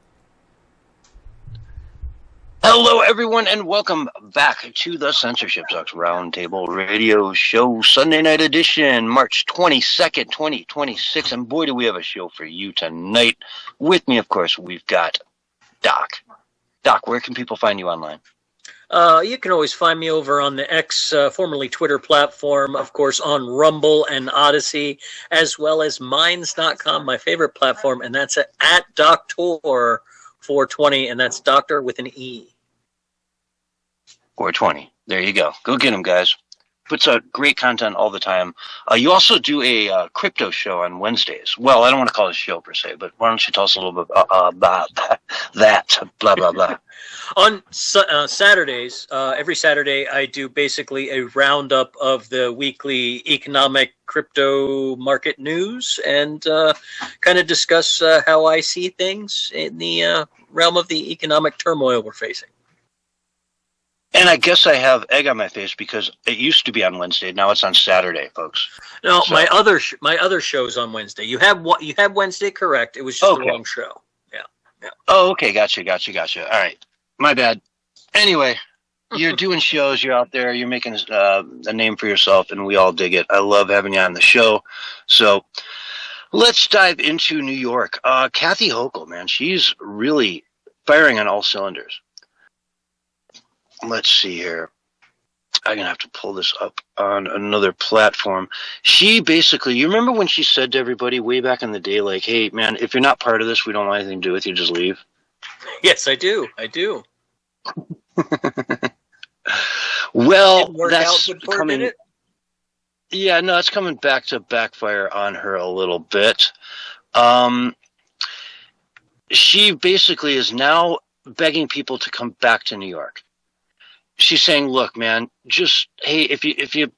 Hello, everyone, and welcome back to the Censorship Sucks Roundtable Radio Show, Sunday Night Edition, March 22nd, 2026. And boy, do we have a show for you tonight. With me, of course, we've got Doc. Doc, where can people find you online? You can always find me over on the X, formerly Twitter platform, of course, on Rumble and Odyssey, as well as Minds.com, my favorite platform, and that's at Doctor420, and that's Doctor with an E. 420. There you go. Go get them, guys. Puts out great content all the time. You also do a crypto show on Wednesdays. Well, I don't want to call it a show per se, but why don't you tell us a little bit about that, blah, blah, blah. On Saturdays, every Saturday, I do basically a roundup of the weekly economic crypto market news and kind of discuss how I see things in the realm of the economic turmoil we're facing. And I guess I have egg on my face because it used to be on Wednesday. Now it's on Saturday, folks. No, so. my other show's on Wednesday. You have Wednesday correct. It was just the wrong show. Yeah. Oh, okay. Gotcha. All right. My bad. Anyway, you're doing shows. You're out there. You're making a name for yourself, and we all dig it. I love having you on the show. So let's dive into New York. Kathy Hochul, man, she's really firing on all cylinders. Let's see here. I'm going to have to pull this up on another platform. She basically, you remember when she said to everybody way back in the day, like, hey, man, if you're not part of this, we don't want anything to do with you, just leave? Yes, I do. Well, that's coming. Yeah, no, it's coming back to backfire on her a little bit. She basically is now begging people to come back to New York. She's saying, look, man, just, hey, if you,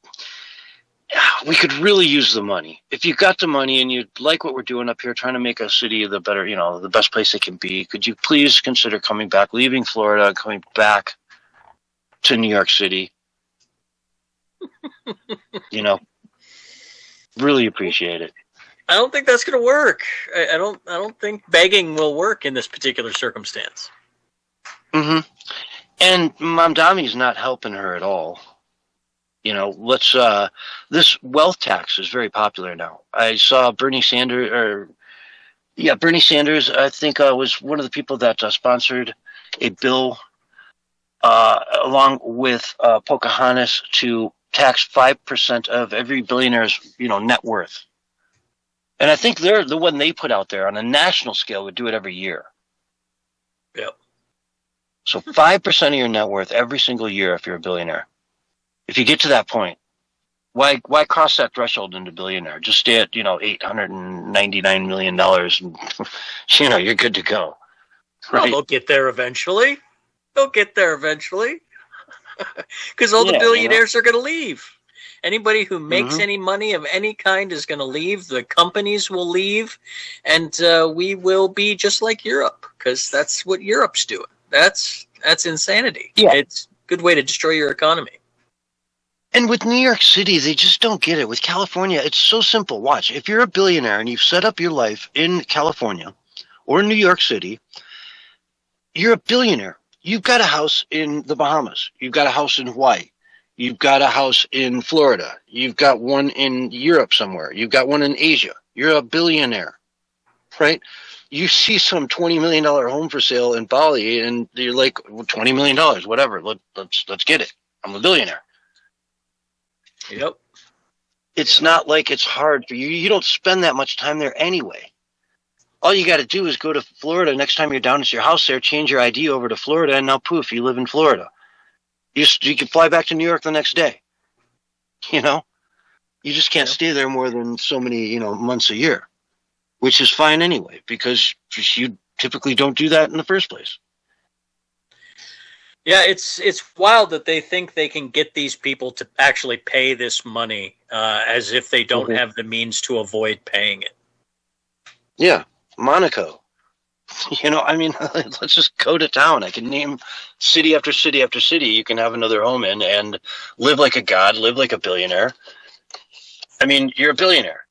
we could really use the money. If you got the money and you like what we're doing up here, trying to make a city the better, the best place it can be, could you please consider coming back, leaving Florida, and coming back to New York City? Really appreciate it. I don't think that's going to work. I don't think begging will work in this particular circumstance. Mm-hmm. And Mamdami's not helping her at all. This wealth tax is very popular now. I saw Bernie Sanders, I think was one of the people that sponsored a bill along with Pocahontas to tax 5% of every billionaire's, net worth. And I think they're the one they put out there on a national scale would do it every year. Yep. So 5% of your net worth every single year if you're a billionaire. If you get to that point, why cross that threshold into billionaire? Just stay at, $899 million and, you're good to go. Right? Well, they'll get there eventually. Because all the billionaires are going to leave. Anybody who makes any money of any kind is going to leave. The companies will leave. And we will be just like Europe, because that's what Europe's doing. That's insanity. Yeah. It's a good way to destroy your economy. And with New York City, they just don't get it. With California, it's so simple. Watch. If you're a billionaire and you've set up your life in California or New York City, you're a billionaire. You've got a house in the Bahamas. You've got a house in Hawaii. You've got a house in Florida. You've got one in Europe somewhere. You've got one in Asia. You're a billionaire, right? You see some $20 million home for sale in Bali, and you're like, $20 million, whatever. Let's get it. I'm a billionaire. Yep. It's not like it's hard for you. You don't spend that much time there anyway. All you got to do is go to Florida. Next time you're down at your house there, change your ID over to Florida, and now poof, you live in Florida. You can fly back to New York the next day. You just can't stay there more than so many, months a year. Which is fine anyway, because you typically don't do that in the first place. Yeah, it's wild that they think they can get these people to actually pay this money as if they don't have the means to avoid paying it. Yeah, Monaco. I mean, let's just go to town. I can name city after city after city you can have another home in and live like a god, live like a billionaire. I mean, you're a billionaire.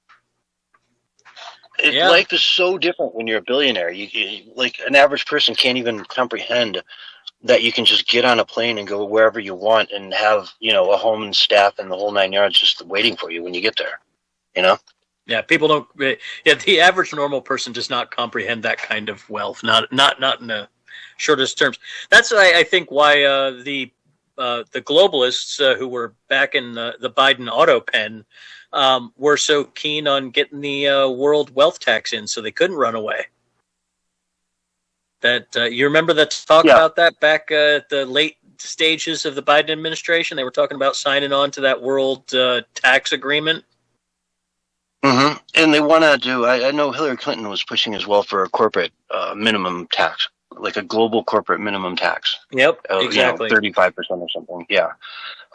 Life is so different when you're a billionaire. You like an average person can't even comprehend that you can just get on a plane and go wherever you want and have, a home and staff and the whole 9 yards just waiting for you when you get there, Yeah, people don't. Yeah, the average normal person does not comprehend that kind of wealth. Not in the shortest terms. That's I think why the globalists who were back in the Biden auto pen were so keen on getting the world wealth tax in, so they couldn't run away. That you remember the talk about that back at the late stages of the Biden administration? They were talking about signing on to that world tax agreement. Mm-hmm. And they want to do. I know Hillary Clinton was pushing as well for a corporate minimum tax, like a global corporate minimum tax. Yep, exactly. 35% or something. Yeah.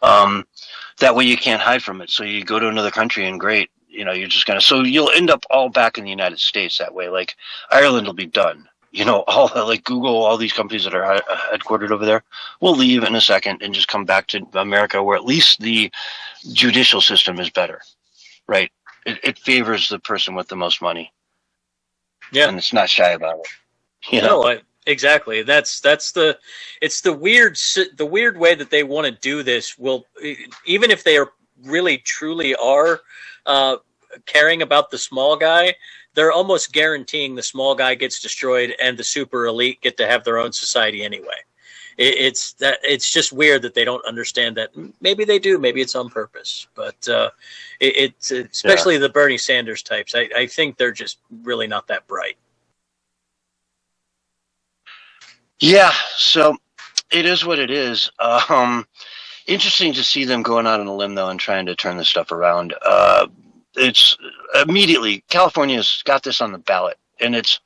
That way you can't hide from it. So you go to another country and great, you're just gonna. So you'll end up all back in the United States that way. Like Ireland will be done. All like Google, all these companies that are headquartered over there will leave in a second and just come back to America, where at least the judicial system is better, right? It favors the person with the most money. Yeah, and it's not shy about it. No, exactly. It's the weird way that they want to do this. Will even if they are really truly are caring about the small guy, they're almost guaranteeing the small guy gets destroyed and the super elite get to have their own society anyway. It's just weird that they don't understand that. Maybe they do. Maybe it's on purpose. But it's especially the Bernie Sanders types. I think they're just really not that bright. Yeah. So it is what it is. Interesting to see them going out on a limb, though, and trying to turn this stuff around. It's immediately California's got this on the ballot, and it's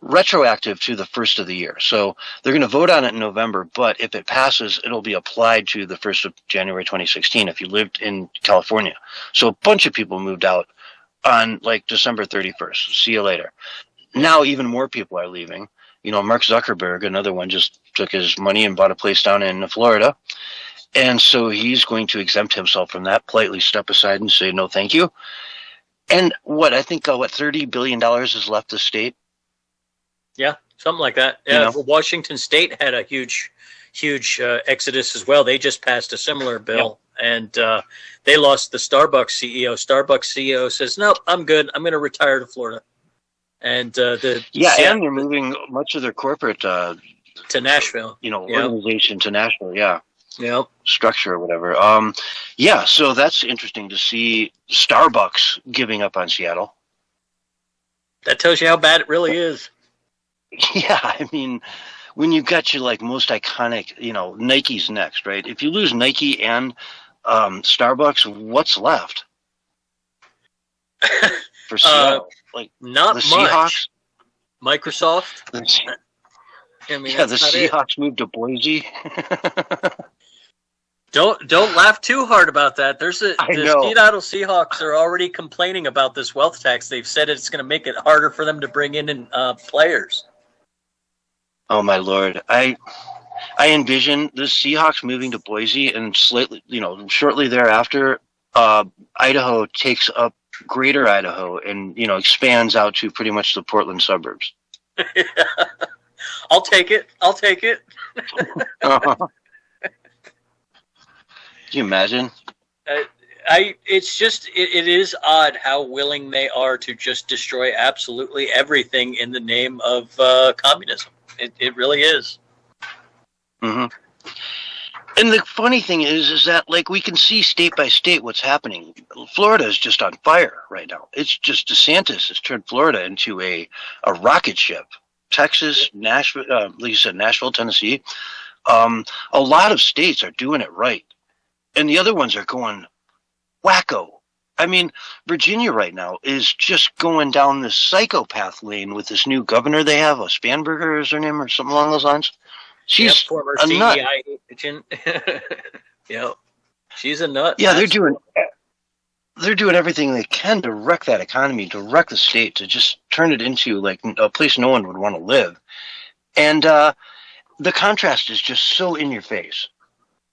retroactive to the first of the year. So they're going to vote on it in November, but if it passes, it'll be applied to the 1st of January 2016 if you lived in California. So a bunch of people moved out on like December 31st. See you later. Now even more people are leaving. Mark Zuckerberg, another one, just took his money and bought a place down in Florida. And so he's going to exempt himself from that, politely step aside and say, no, thank you. And I think $30 billion is left the state. Yeah, something like that. Yeah, Washington State had a huge exodus as well. They just passed a similar bill, and they lost the Starbucks CEO. Starbucks CEO says, "No, I'm good. I'm going to retire to Florida." And and they're moving much of their corporate to Nashville. Organization to Nashville. Yeah. Yep. Structure or whatever. So that's interesting to see Starbucks giving up on Seattle. That tells you how bad it really is. Yeah, I mean, when you've got your most iconic, Nike's next, right? If you lose Nike and Starbucks, what's left for Seattle? Not the much. Seahawks, Microsoft. the Seahawks moved to Boise. Don't laugh too hard about that. The Seattle Seahawks are already complaining about this wealth tax. They've said it's going to make it harder for them to bring in players. Oh my Lord! I envision the Seahawks moving to Boise, and shortly thereafter, Idaho takes up Greater Idaho and expands out to pretty much the Portland suburbs. I'll take it. Can you imagine? It is odd how willing they are to just destroy absolutely everything in the name of communism. It really is. Mm-hmm. And the funny thing is that we can see state by state what's happening. Florida is just on fire right now. It's just DeSantis has turned Florida into a rocket ship. Texas, Nashville, like you said, Nashville, Tennessee. A lot of states are doing it right. And the other ones are going wacko. I mean, Virginia right now is just going down this psychopath lane with this new governor they have, a Spanberger is her name or something along those lines. She's former a nut. CEI agent. Yep. She's a nut. Yeah, they're doing everything they can to wreck that economy, to wreck the state, to just turn it into like a place no one would want to live. And the contrast is just so in your face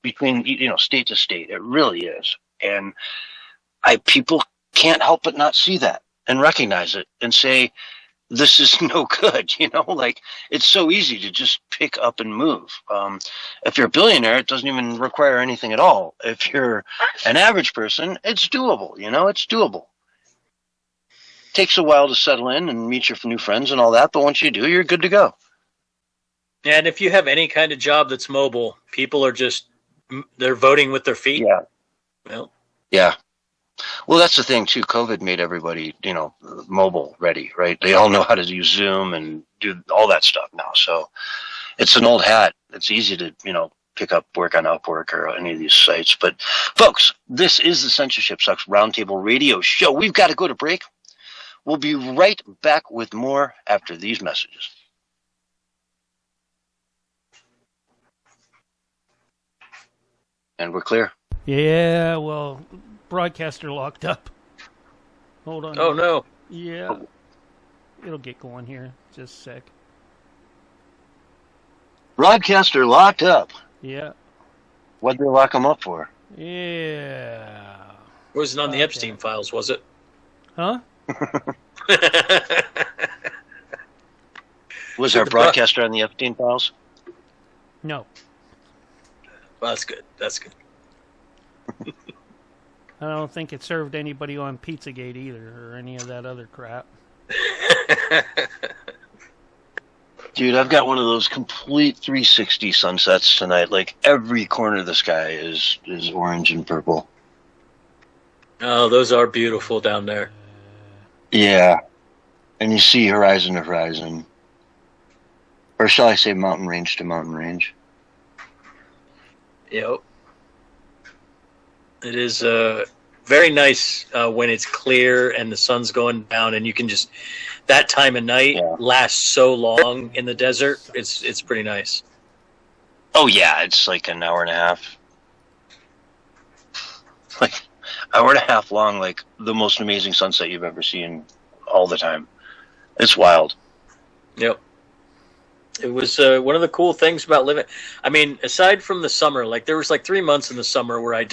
between state to state. It really is. And people can't help but not see that and recognize it and say, this is no good, like it's so easy to just pick up and move. If you're a billionaire, it doesn't even require anything at all. If you're an average person, it's doable, it's doable. Takes a while to settle in and meet your new friends and all that, but once you do, you're good to go. And if you have any kind of job that's mobile, people are they're voting with their feet. Yeah. Well, yeah. Well, that's the thing too. COVID made everybody, mobile ready, right? They all know how to use Zoom and do all that stuff now. So it's an old hat. It's easy to, pick up work on Upwork or any of these sites. But folks, this is the Censorship Sucks Roundtable Radio Show. We've got to go to break. We'll be right back with more after these messages. And we're clear. Yeah, well, broadcaster locked up. Hold on. Oh, no. Yeah. It'll get going here. Just a sec. Broadcaster locked up. Yeah. What'd they lock him up for? Yeah. It wasn't on the Epstein files, was it? Huh? Was our broadcaster on the Epstein files? No. Well, that's good. That's good. I don't think it served anybody on Pizzagate either, or any of that other crap. Dude, I've got one of those complete 360 sunsets tonight. Like, every corner of the sky is orange and purple. Oh, those are beautiful down there. Yeah. And you see horizon to horizon. Or shall I say mountain range to mountain range? Yep. It is very nice when it's clear and the sun's going down, and you can just that time of night lasts so long in the desert. It's pretty nice. Oh yeah, it's like an hour and a half. Like hour and a half long, like the most amazing sunset you've ever seen all the time. It's wild. Yep. It was one of the cool things about living. I mean, aside from the summer, like there was like 3 months in the summer where I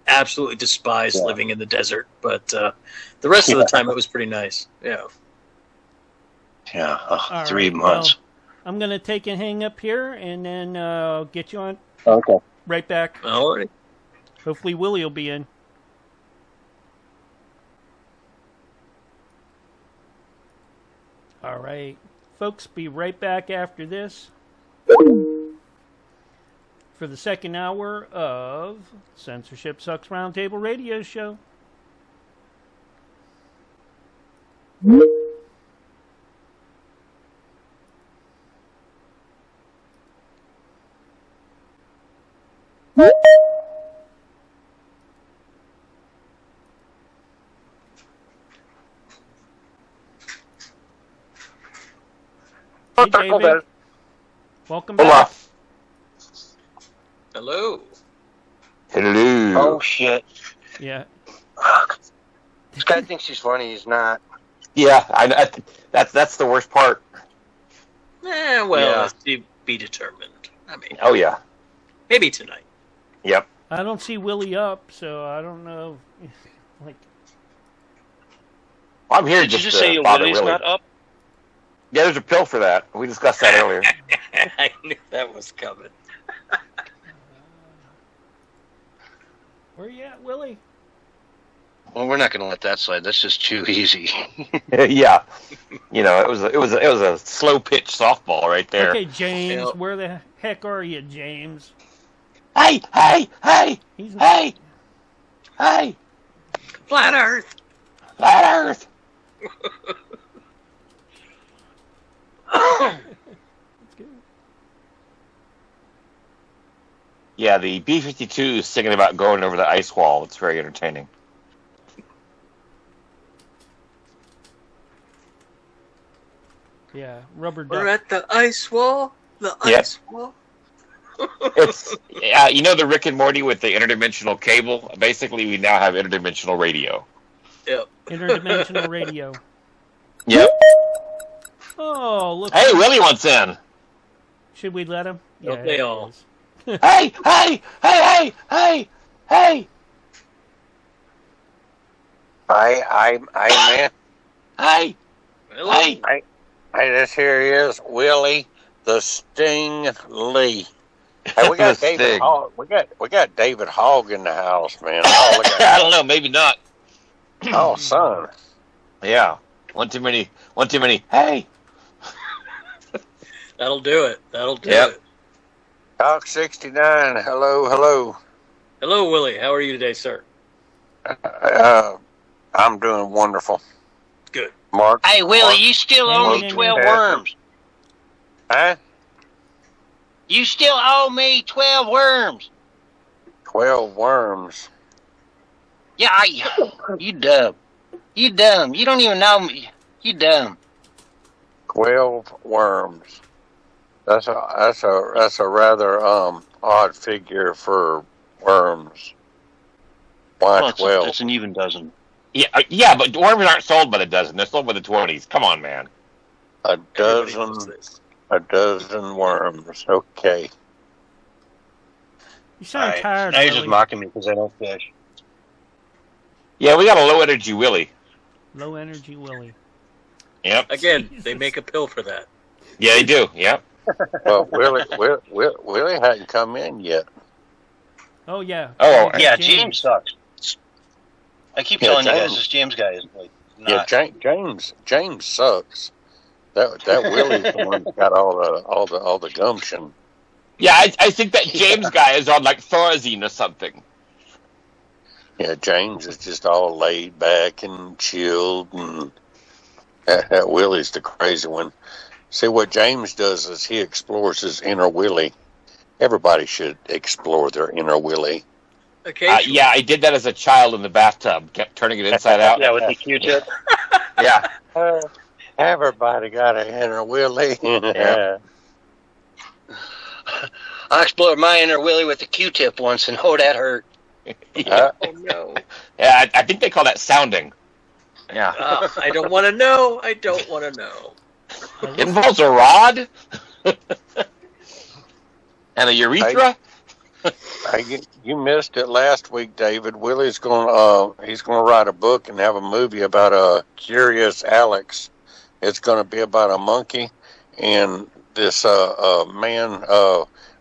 absolutely despised living in the desert. But the rest of the time, it was pretty nice. Yeah. Yeah, 3 months. Well, I'm going to take and hang up here, and then I'll get you on. Okay. Right back. All right. Hopefully Willie will be in. All right. Folks, be right back after this for the second hour of Censorship Sucks Roundtable Radio Show. Hey, David. Welcome back. Hello. Hello. Oh, shit. Yeah. This guy thinks he's funny. He's not. Yeah, that's the worst part. Well, to be determined. I mean, oh yeah, maybe tonight. Yep. I don't see Willie up, so I don't know. Like, I'm here. Did you just say Willie's not up? Yeah, there's a pill for that. We discussed that earlier. I knew that was coming. Where you at, Willie? Well, we're not going to let that slide. That's just too easy. Yeah, it was a slow pitch softball right there. Okay, James, where the heck are you, James? Hey! Hey! Flat Earth. Flat Earth. Yeah, the B-52 is singing about going over the ice wall. It's very entertaining. Yeah, rubber duck. We're at the ice wall. The Yep. ice wall. It's you know the Rick and Morty with the interdimensional cable. Basically, we now have interdimensional radio. Yep. Interdimensional radio. Yep. Oh, look. Hey, Willie wants in. Should we let him? Don't they all? Hey, hey, hey, hey, hey, hey. I man. Hey, Hello? hey. Hey, this here is Willie the Sting Lee. Hey, we got The David Sting. Hogg. We got David Hogg in the house, man. Oh, look I at don't know, maybe not. oh, son. Yeah, one too many. Hey, That'll do it. That'll do Yep. it. Talk 69. Hello. Hello, Willie. How are you today, sir? I'm doing wonderful. Good. Mark. Hey, Willie, you still owe me Mark- 12 Mark- worms. Huh? You still owe me 12 worms. 12 worms. Yeah, you dumb. You dumb. You don't even know me. You dumb. 12 worms. That's a rather odd figure for worms. Why Well, 12? it's an even dozen. yeah, but worms aren't sold by the dozen. They're sold by the 20s. Come on, man. A Everybody knows dozen. this. A dozen worms. Okay. You sound tired, Now you're Willie. just mocking me because I don't fish. Yeah, we got a low energy Willie. Low energy Willie. Yep. Again, Jesus. they make a pill for that. Yeah, they do. Yep. Well, Willie hadn't come in yet. Oh, yeah. Oh, Yeah, James sucks. I keep Yeah, telling you guys, James. this James guy is like Yeah, not. James sucks. That Willie's the one that got all the gumption. Yeah, I think that James guy is on like Thorazine or something. Yeah, James is just all laid back and chilled, and that Willie's the crazy one. See, what James does is he explores his inner Willie. Everybody should explore their inner Willie. Occasionally. Yeah, I did that as a child in the bathtub. Kept turning it inside out. Yeah, with the Q-tip. Yeah. Everybody got an inner Willie. Yeah. I explored my inner Willie with the Q-tip once, and oh, that hurt. Yeah. Oh, no. Yeah, I think they call that sounding. Yeah. I don't want to know. I don't want to know. It involves a rod and a urethra. You missed it last week, David. Willie's going he's going to write a book and have a movie about Curious Alex. It's going to be about a monkey and this man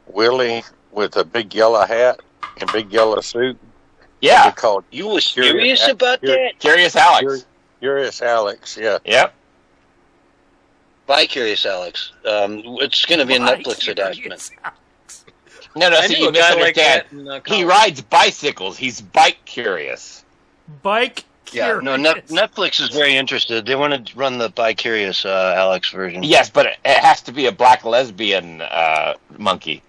Willie with a big yellow hat and big yellow suit. Yeah. It's called You was serious about that? Curious Alex. Curious Alex. Yeah. Yep. By Curious Alex. It's going to be a Netflix adaptation. No, I see, knew you a guy like misunderstand. that in He college. rides bicycles. He's bike curious. Bike Yeah, no, curious. Netflix is very interested. They want to run the By Curious Alex version. Yes, but it has to be a black lesbian monkey.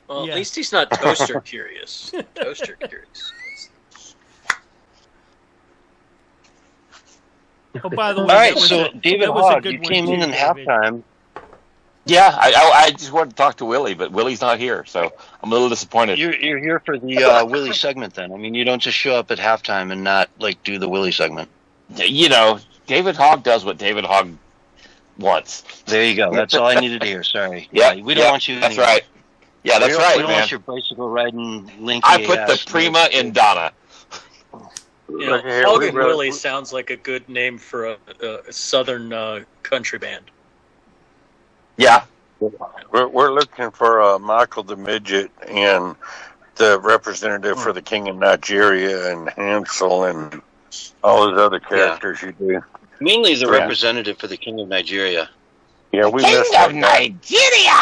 Well, Yeah. at least he's not toaster curious. Toaster curious. Oh, by the way, All right, that was so a- David that was a Hogg, good you one came too, in David. halftime. Yeah, I just wanted to talk to Willie, but Willie's not here, so I'm a little disappointed. You're here for the Willie segment then. I mean, you don't just show up at halftime and not like do the Willie segment. You know, David Hogg does what David Hogg wants. There you go. That's all I needed to hear. Sorry. Yeah, We don't want you. That's anywhere. right. Yeah, that's right, We don't man. want your bicycle riding linky I put the ass. Prima in Donna. You know, Look here, Hog we and really- Willie sounds like a good name for a southern country band. Yeah. We're looking for Michael the Midget and the representative for the King of Nigeria and Hansel and all those other characters you do. Mainly the Yeah. representative for the King of Nigeria. Yeah, we King missed of that. Nigeria!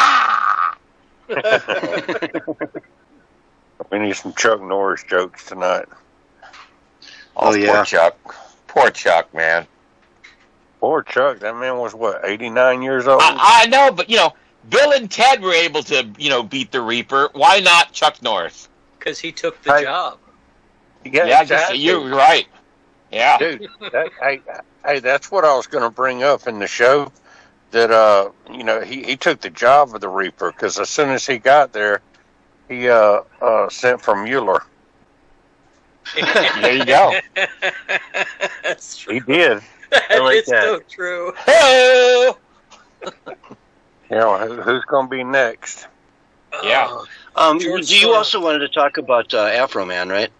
We need some Chuck Norris jokes tonight. Oh, yeah. Poor Chuck. Poor Chuck, man. Poor Chuck, that man was what, 89 years old? I know, but, you know, Bill and Ted were able to, you know, beat the Reaper. Why not Chuck Norris? Because he took the Hey. job. Yeah, just, you're right. Yeah. Dude, hey, that's what I was going to bring up in the show. that he took the job of the Reaper, because as soon as he got there, he sent for Mueller. There you go. That's true. He did. It's so true. Hey! Who's going to be next? Yeah. You also wanted to talk about Afro Man, right?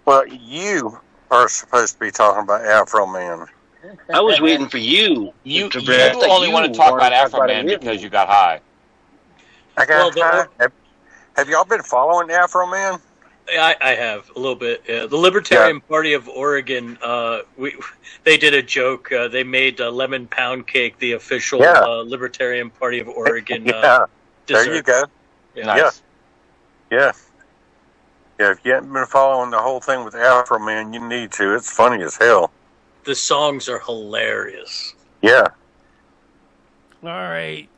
Well, you are supposed to be talking about Afro Man. I was waiting for you. You only want to talk about Afro Man because you got high. I got high. Have y'all been following Afro Man? I have a little bit. The Libertarian Party of Oregon, they did a joke. They made lemon pound cake the official Libertarian Party of Oregon dessert. There you go. Yeah. Nice. Yeah. If you haven't been following the whole thing with Afro Man, you need to. It's funny as hell. The songs are hilarious. Yeah. All right.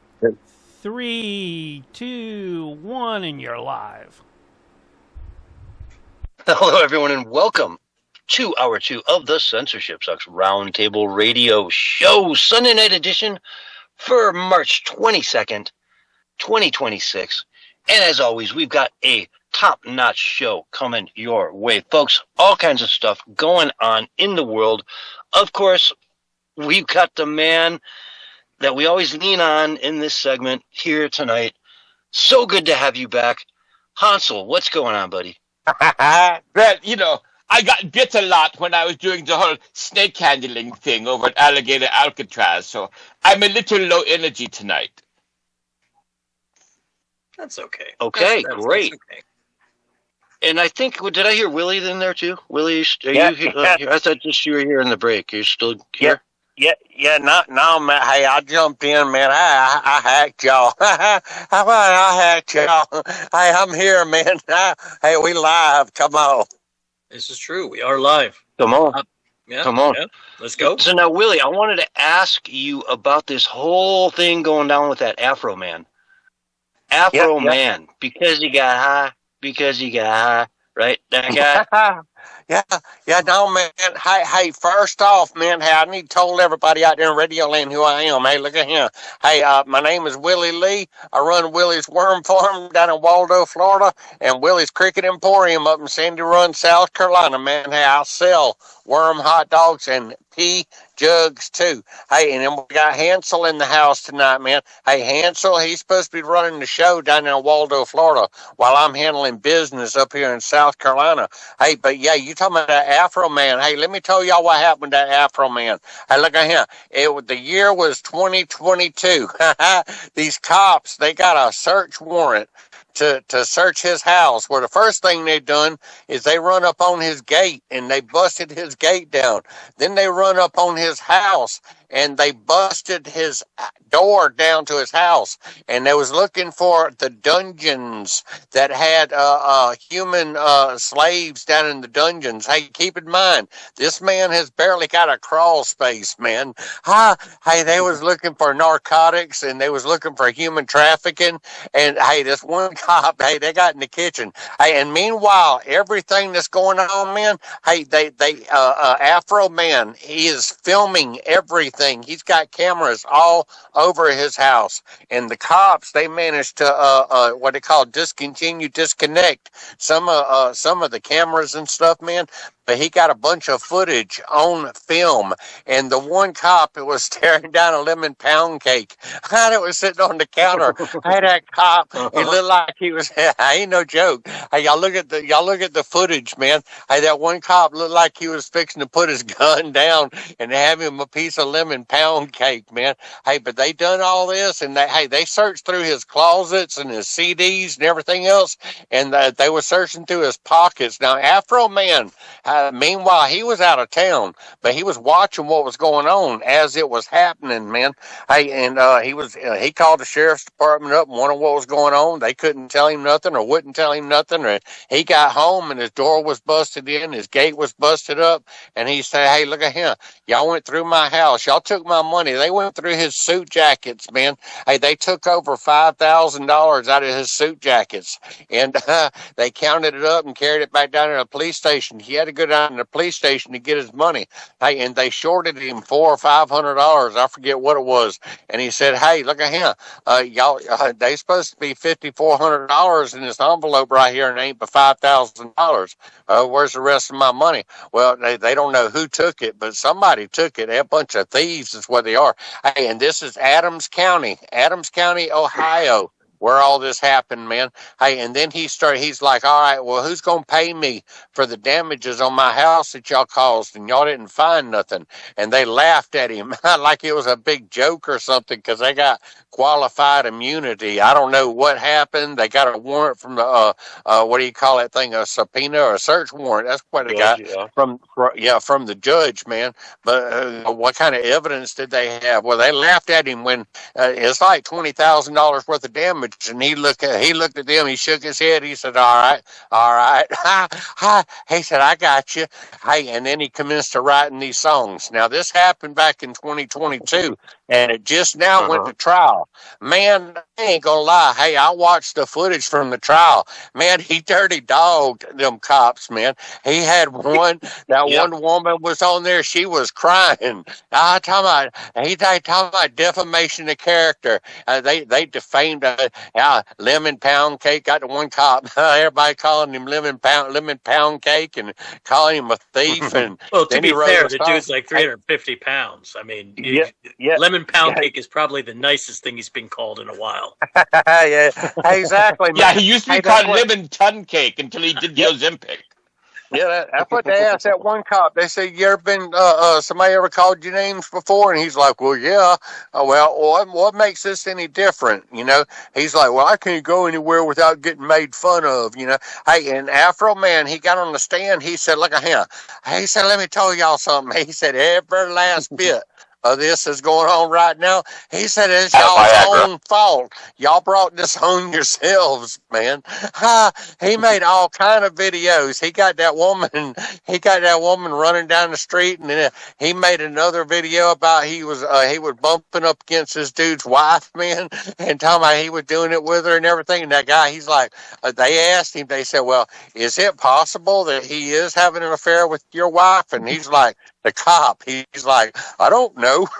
3, 2, 1, and you're live. Hello, everyone, and welcome to Hour 2 of the Censorship Sucks Roundtable Radio Show, Sunday night edition for March 22nd, 2026. And as always, we've got a top-notch show coming your way. Folks, all kinds of stuff going on in the world. Of course, we've got the man that we always lean on in this segment here tonight. So good to have you back. Hansel, what's going on, buddy? Well, I got bit a lot when I was doing the whole snake handling thing over at Alligator Alcatraz, so I'm a little low energy tonight. That's okay. Okay, that's great. okay. And I think, did I hear Willie in there too? Willie, are you here? I thought just you were here in the break. You're still here? Yeah, no, man. Hey, I jumped in, man. I hacked y'all. I hacked y'all. Hey, I'm here, man. Hey, we live. Come on. This is true. We are live. Come on. Come on. Yeah. Let's go. So now, Willie, I wanted to ask you about this whole thing going down with that Afro Man. Afro Man, because he got high, right? That guy? Yeah, no, man. Hey, first off, man, I need to tell everybody out there in Radio Land who I am. Hey, look at him. Hey, my name is Willie Lee. I run Willie's Worm Farm down in Waldo, Florida, and Willie's Cricket Emporium up in Sandy Run, South Carolina, man. Hey, I sell worm hot dogs and pea jugs too. Hey, and then we got Hansel in the house tonight, man. Hey, Hansel, he's supposed to be running the show down in Waldo, Florida, while I'm handling business up here in South Carolina. Hey, but yeah, you talking about that Afro Man. Hey, let me tell y'all what happened to that Afro Man. Hey, look at him. The year was 2022. These cops, they got a search warrant to search his house, where the first thing they done is they run up on his gate and they busted his gate down. Then they run up on his house and they busted his door down to his house, and they was looking for the dungeons that had human slaves down in the dungeons. Hey, keep in mind, this man has barely got a crawl space, man. Hey, they was looking for narcotics, and they was looking for human trafficking, and hey, this one cop, hey, they got in the kitchen. Hey, and meanwhile, everything that's going on, man, hey, Afro Man, he is filming everything. He's got cameras all over his house, and the cops, they managed to what they call disconnect some of the cameras and stuff, man. But he got a bunch of footage on film, and the one cop, it was staring down a lemon pound cake. It was sitting on the counter. Hey, that cop, he looked like he was. Ain't no joke. Hey, y'all look at the footage, man. Hey, that one cop looked like he was fixing to put his gun down and have him a piece of lemon pound cake, man. Hey, but they done all this, and they searched through his closets and his CDs and everything else, and they were searching through his pockets. Now, Afro Man. Meanwhile, he was out of town, but he was watching what was going on as it was happening, man. Hey, and he called the sheriff's department up and wondered what was going on. They couldn't tell him nothing, or wouldn't tell him nothing. Or he got home and his door was busted in, his gate was busted up, and he said, "Hey, look at him! Y'all went through my house. Y'all took my money. They went through his suit jackets, man. Hey, they took over $5,000 out of his suit jackets, and they counted it up and carried it back down to the police station. He had to go down to the police station to get his money. Hey, and they shorted him $400 or $500. I forget what it was. And he said, "Hey, look at him. Y'all, they supposed to be $5,400 in this envelope right here, and ain't but $5,000. Where's the rest of my money?" Well, they don't know who took it, but somebody took it. A bunch of thieves is what they are. Hey, and this is Adams County, Ohio, where all this happened, man. Hey, and then he's like, "All right, well, who's going to pay me for the damages on my house that y'all caused? And y'all didn't find nothing." And they laughed at him like it was a big joke or something, because they got qualified immunity. I don't know what happened. They got a warrant from the, what do you call that thing? A subpoena or a search warrant. That's what they got from the judge, man. But what kind of evidence did they have? Well, they laughed at him when it's like $20,000 worth of damage. And he looked at them. He shook his head. He said, all right. He said, "I got you." Hey, and then he commenced to writing these songs. Now, this happened back in 2022, and it just now went to trial. Man, I ain't gonna lie. Hey, I watched the footage from the trial. Man, he dirty dogged them cops, man. He had one, one woman was on there. She was crying. They talking about defamation of character. They defamed Lemon Pound Cake. Got the one cop. Everybody calling him Lemon Pound Cake and calling him a thief. And well, to be fair, the dude's like 350 pounds. I mean, Lemon Pound Cake is probably the nicest thing he's been called in a while. Yeah, exactly. Yeah, he used to be called Lemon Ton Cake until he did the Ozempic. Yeah, that's what they asked that one cop. They said, "You ever been, somebody ever called you names before?" And he's like, "Well, yeah." What makes this any different? You know, he's like, "Well, I can't go anywhere without getting made fun of," you know. Hey, and Afro Man, he got on the stand. He said, "Look at him." He said, "Let me tell y'all something." He said, "Every last bit of this is going on right now." He said, "It's y'all's own fault. Y'all brought this on yourselves, man." He made all kind of videos. He got that woman running down the street, and then he made another video about he was bumping up against this dude's wife, man, and talking about he was doing it with her and everything. And that guy, he's like, they asked him, they said, "Well, is it possible that he is having an affair with your wife?" And he's like, the cop, he's like, "I don't know." Because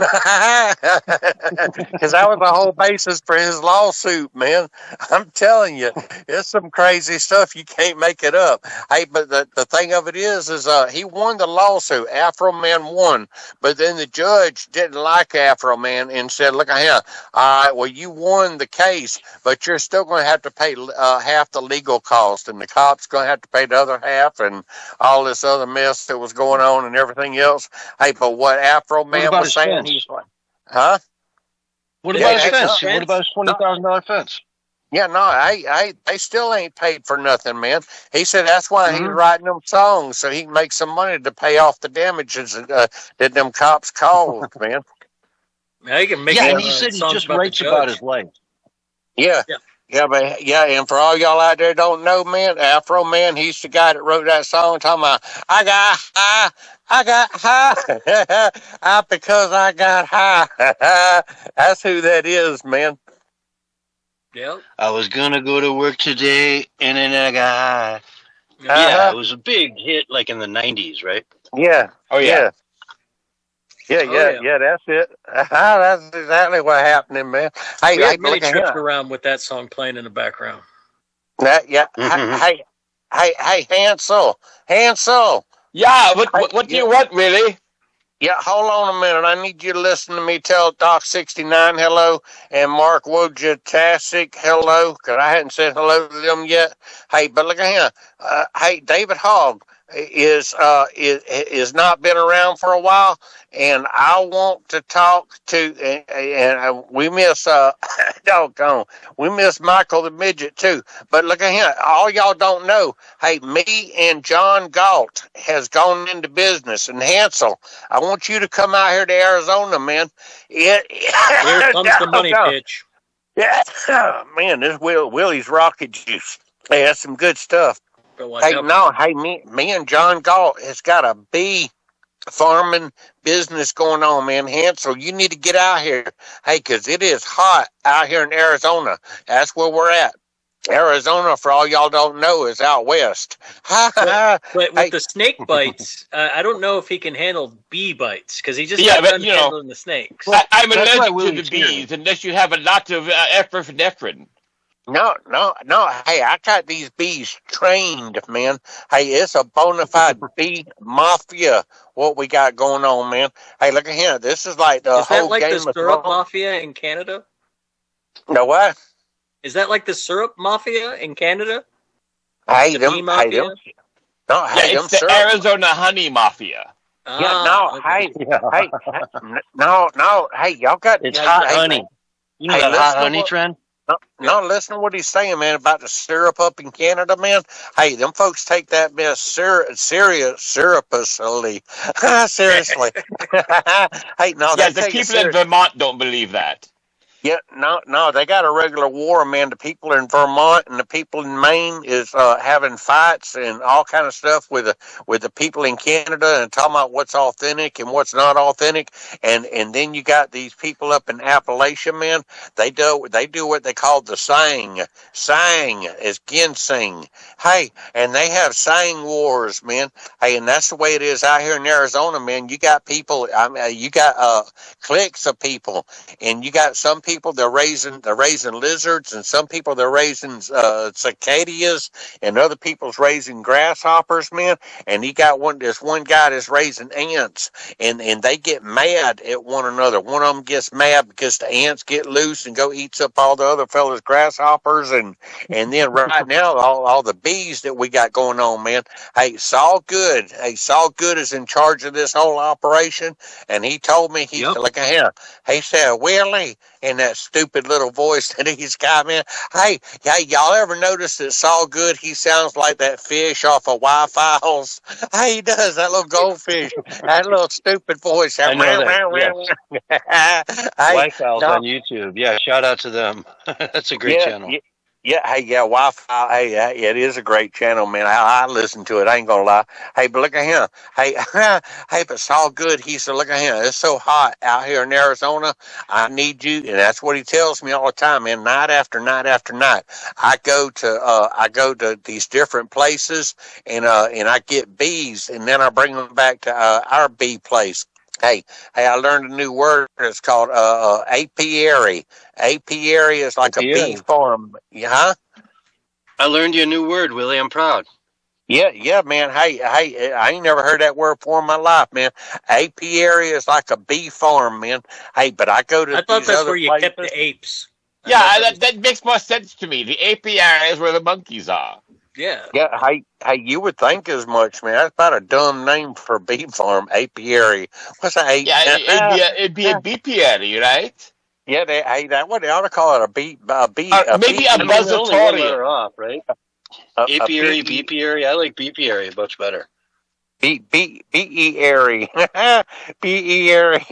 that was the whole basis for his lawsuit, man. I'm telling you, it's some crazy stuff. You can't make it up. Hey, but the thing of it is he won the lawsuit. Afro Man won, but then the judge didn't like Afro Man and said, "Look at him. All right, well, you won the case, but you're still going to have to pay half the legal cost, and the cop's going to have to pay the other half, and all this other mess that was going on and everything else." Hey, but what Afro Man was saying, he's like, huh? What about his fence? What about his $20,000 fence? Yeah, no, they still ain't paid for nothing, man. He said that's why he's writing them songs, so he can make some money to pay off the damages that them cops caused, man. Now he can make. Yeah, and he said he just writes about his life. Yeah. And for all y'all out there don't know, man, Afro Man, he's the guy that wrote that song talking about, I got high, because I got high. That's who that is, man. Yep. I was gonna go to work today, and then I got high. Yeah, it was a big hit, like in the 90s, right? Yeah. Oh, yeah. Yeah, that's it. That's exactly what happened, man. Hey, we had many trips around with that song playing in the background. Hey, Hansel. Yeah, what do you want, really? Yeah, hold on a minute. I need you to listen to me tell Doc 69 hello and Mark Wojciech hello, because I hadn't said hello to them yet. Hey, but look at him. Hey, David Hogg is not been around for a while, and I want to talk to, and we miss doggone, we miss Michael the Midget too. But look at him. All y'all don't know. Hey, me and John Galt has gone into business, and Hansel, I want you to come out here to Arizona, man. Here comes the money pitch. Yeah, man, this Willie's rocket juice. Hey, that's some good stuff. Me and John Galt has got a bee farming business going on, man. Hansel, you need to get out here. Hey, because it is hot out here in Arizona. That's where we're at. Arizona, for all y'all don't know, is out west. But with the snake bites, I don't know if he can handle bee bites because he just got done handling the snakes. I'm allergic to the bees unless you have a lot of epinephrine. No. Hey, I got these bees trained, man. Hey, it's a bona fide bee mafia. What we got going on, man? Hey, look at here. This is like the whole like Game the syrup mafia in Canada? No what? Is that like the syrup mafia in Canada? Hey, the them. bee mafia? Hey, them. No, hey, it's the Arizona honey mafia. Yeah, no, okay. hey, no, hey, y'all got it's hot honey. You know that hot honey trend? No, listen to what he's saying, man, about the syrup up in Canada, man. Hey, them folks take that mess seriously. Seriously. Hey, no, the people in Vermont don't believe that. Yeah, no, they got a regular war, man. The people in Vermont and the people in Maine is having fights and all kind of stuff with the people in Canada and talking about what's authentic and what's not authentic. And then you got these people up in Appalachia, man. They do what they call the sang. Sang is ginseng. Hey, and they have sang wars, man. Hey, and that's the way it is out here in Arizona, man. You got people. You got cliques of people, and you got some people they're raising lizards, and some people they're raising cicadas, and other people's raising grasshoppers, man. And you got this one guy that's raising ants, and they get mad at one another. One of them gets mad because the ants get loose and go eats up all the other fellas' grasshoppers, and then right now all the bees that we got going on, man. Hey, Saul Good. Hey, Saul Good is in charge of this whole operation, and he told me he said, look at him. He said, Willie, in that stupid little voice that he's got, man. Hey, y'all ever notice that Saul Good, he sounds like that fish off of Y-Files? Hey, he does, that little goldfish. That little stupid voice. I know that, yes. Y-Files on YouTube. Yeah, shout out to them. That's a great channel. Wi-Fi. Hey, it is a great channel, man. I listen to it. I ain't gonna lie. Hey, but look at him. Hey, but it's all good. He said, look at him. It's so hot out here in Arizona. I need you, and that's what he tells me all the time, man. Night after night after night, I go to these different places, and I get bees, and then I bring them back to our bee place. Hey, I learned a new word. It's called apiary. Apiary is like a bee farm. Yeah. I learned you a new word, Willie. I'm proud. Yeah, man. Hey, I ain't never heard that word before in my life, man. Apiary is like a bee farm, man. Hey, but I go to I thought that's where you kept the apes. That makes more sense to me. The apiary is where the monkeys are. Yeah. Hey, you would think as much, man. That's about a dumb name for a bee farm, apiary. What's an apiary? Yeah, it'd be a beepiary, right? Yeah, that what they ought to call it, a bee. Maybe a buzzatorium. Off, right? Apiary, beepiary. I like beepiary much better. B-E-airy. B-E-airy.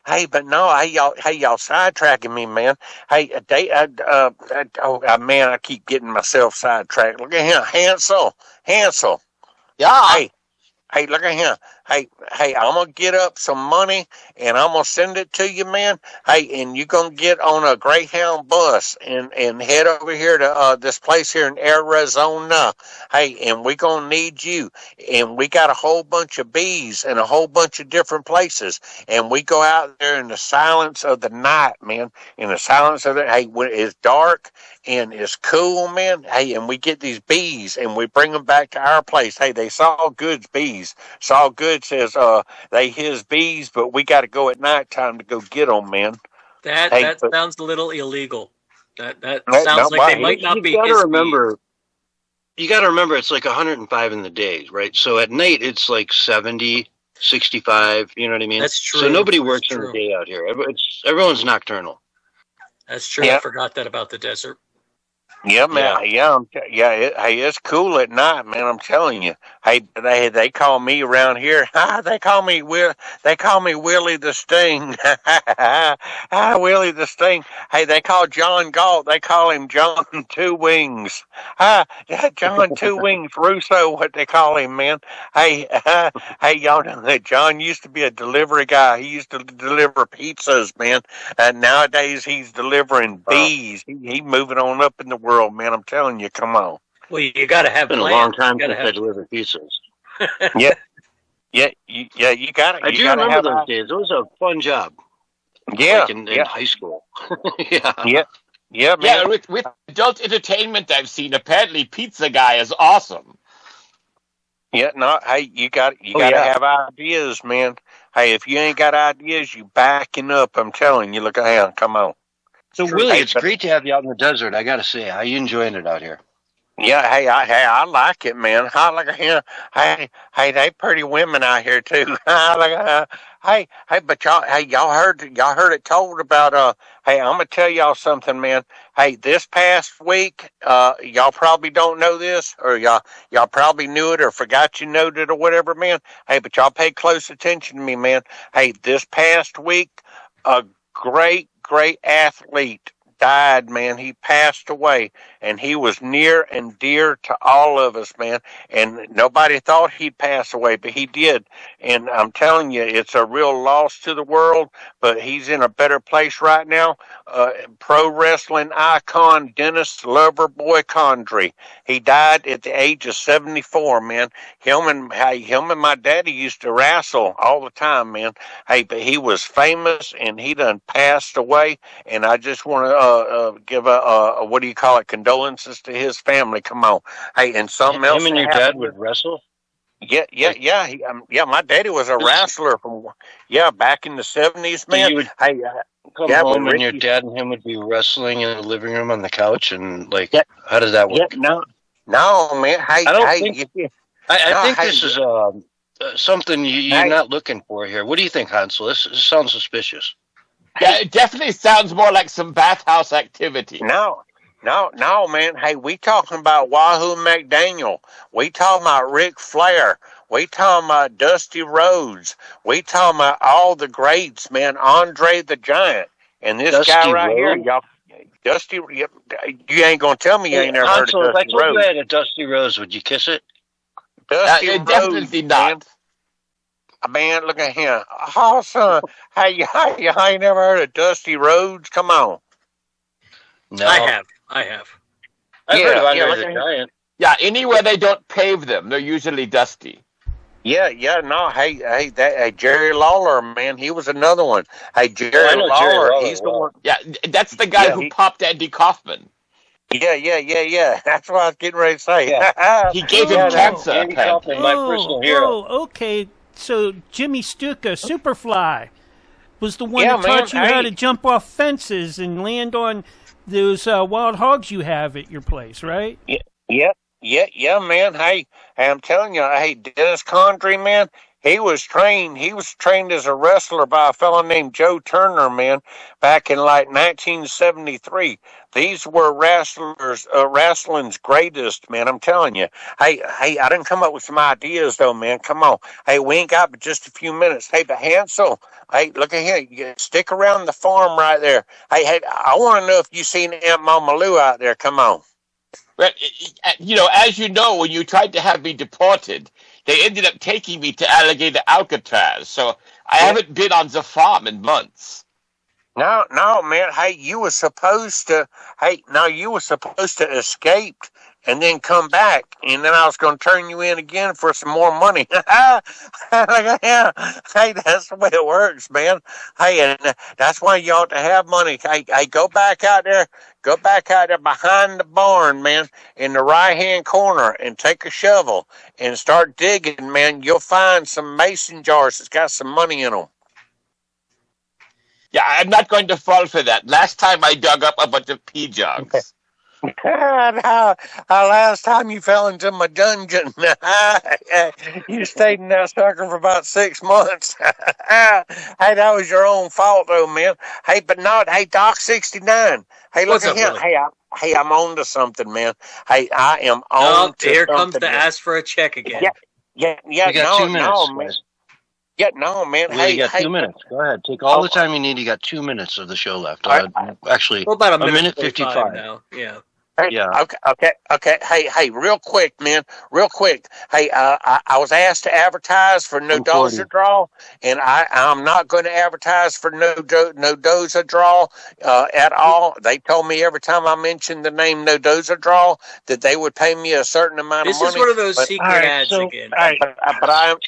Hey, but no, y'all sidetracking me, man. Hey, man, I keep getting myself sidetracked. Look at him, Hansel. Yeah. Hey, look at him. Hey, I'm going to get up some money, and I'm going to send it to you, man. Hey, and you're going to get on a Greyhound bus and head over here to this place here in Arizona. Hey, and we're going to need you. And we got a whole bunch of bees in a whole bunch of different places. And we go out there in the silence of the night, man. In the silence of when it's dark and it's cool, man. Hey, and we get these bees, and we bring them back to our place. Hey, they Saul Good's bees. Saul Good says they his bees, but we got to go at nighttime to go get them, man. That sounds a little illegal. That sounds like they might not be. You got to remember, it's like 105 in the day, right? So at night it's like 70, 65. You know what I mean? That's true. So nobody works in the day out here. Everyone's nocturnal. That's true. Yeah. I forgot that about the desert. Yeah, man. Hey, it's cool at night, man. I'm telling you. Hey, they call me around here. They call me They call me Willie the Sting. Willie the Sting. Hey, they call John Galt. They call him John Two Wings. John Two Wings Russo. What they call him, man. Hey, hey, y'all know that John used to be a delivery guy. He used to deliver pizzas, man. And nowadays he's delivering bees. He moving on up in the world, man. I'm telling you, come on. Well, you got to have. It's been a long time since I delivered pizzas. Yeah, you got it. I do remember those days. It was a fun job. Yeah, like in high school. Yeah, man. Yeah, with adult entertainment I've seen, apparently Pizza Guy is awesome. Yeah, no, hey, you got to have ideas, man. Hey, if you ain't got ideas, you backing up. I'm telling you. Look at him. Come on. So, Willie, it's great to have you out in the desert. I got to say, how you enjoying it out here? Yeah, hey, I like it, man. I like him. Hey, they pretty women out here too. Hey, but y'all heard it told about. Hey, I'm gonna tell y'all something, man. Hey, this past week, y'all probably don't know this, or y'all probably knew it or forgot you knew it or whatever, man. Hey, but y'all pay close attention to me, man. Hey, this past week, a great athlete died, man. He passed away, and he was near and dear to all of us, man. And nobody thought he'd pass away, but he did. And I'm telling you, it's a real loss to the world, but he's in a better place right now. Pro wrestling icon Dennis Loverboy Condrey. He died at the age of 74, man. Him and my daddy used to wrestle all the time, man. Hey, but he was famous, and he done passed away. And I just want to give a what do you call it? Condolences to his family. Come on, hey, and something else. Him and your dad would wrestle. Yeah. My daddy was a wrestler from back in the 70s, man. So you would come home and your dad and him would be wrestling in the living room on the couch, and how does that work? No, man. Hey, I think this is something you're not looking for here. What do you think, Hansel? This sounds suspicious. Yeah, it definitely sounds more like some bathhouse activity. No, man. Hey, we talking about Wahoo McDaniel. We talking about Ric Flair. We talking about Dusty Rhodes. We talking about all the greats, man. Andre the Giant. And this Dusty guy right Rhodes? here, y'all. Dusty, you ain't gonna tell me you ain't never heard of Dusty Rhodes. If I told you I had a Dusty Rose, would you kiss it? Dusty Rhodes, definitely not. Man, look at him. Oh, son. Hey, I ain't never heard of Dusty Rhodes. Come on. No. I have. I've heard of Andre the Giant. Yeah, anywhere they don't pave them, they're usually dusty. Yeah, no, hey, Jerry Lawler, man, he was another one. Hey, Jerry Lawler, he's the one. Yeah, that's the guy who popped Andy Kaufman. Yeah. That's what I was getting ready to say. Yeah. He gave him cancer. Andy Kaufman, my personal hero. Okay. So Jimmy Stuka, Superfly, was the one that taught you how to jump off fences and land on those wild hogs you have at your place, right? Yeah, man. Hey, I'm telling you, hey, Dennis Condrey, man, he was trained as a wrestler by a fellow named Joe Turner, man, back in 1973. These were wrestling's greatest, man. I'm telling you. Hey, I didn't come up with some ideas though, man. Come on. Hey, we ain't got but just a few minutes. Hey, but Hansel, hey, look at here. You stick around the farm right there. Hey, I want to know if you seen Aunt Mama Lou out there. Come on. Well, as you know, when you tried to have me deported, they ended up taking me to Alligator Alcatraz. So I haven't been on the farm in months. No, man. Hey, you were supposed to escape and then come back, and then I was going to turn you in again for some more money. Hey, that's the way it works, man. Hey, and that's why you ought to have money. Hey, go back out there behind the barn, man, in the right-hand corner, and take a shovel and start digging, man. You'll find some mason jars that's got some money in them. Yeah, I'm not going to fall for that. Last time I dug up a bunch of pea jugs. Last time you fell into my dungeon, you stayed in that sucker for about 6 months. Hey, that was your own fault, though, man. Hey, but not. Hey, Doc 69. Hey, look at him. Hey, I'm on to something, man. Hey, I am on Oh, to here something. comes the ask for a check again. Yeah. We got 2 minutes, man. guys. Yeah, no, man. Well, you got 2 minutes. Go ahead. Take all the time you need. You got 2 minutes of the show left. Actually, Well, about a minute 55 now. Yeah. Hey, Yeah. Okay. Hey, real quick, man. Real quick. Hey, I was asked to advertise for No Doza Draw, and I'm not going to advertise for No Doza Draw at all. They told me every time I mentioned the name No Doza Draw that they would pay me a certain amount of money. This is one of those secret ads again. But I am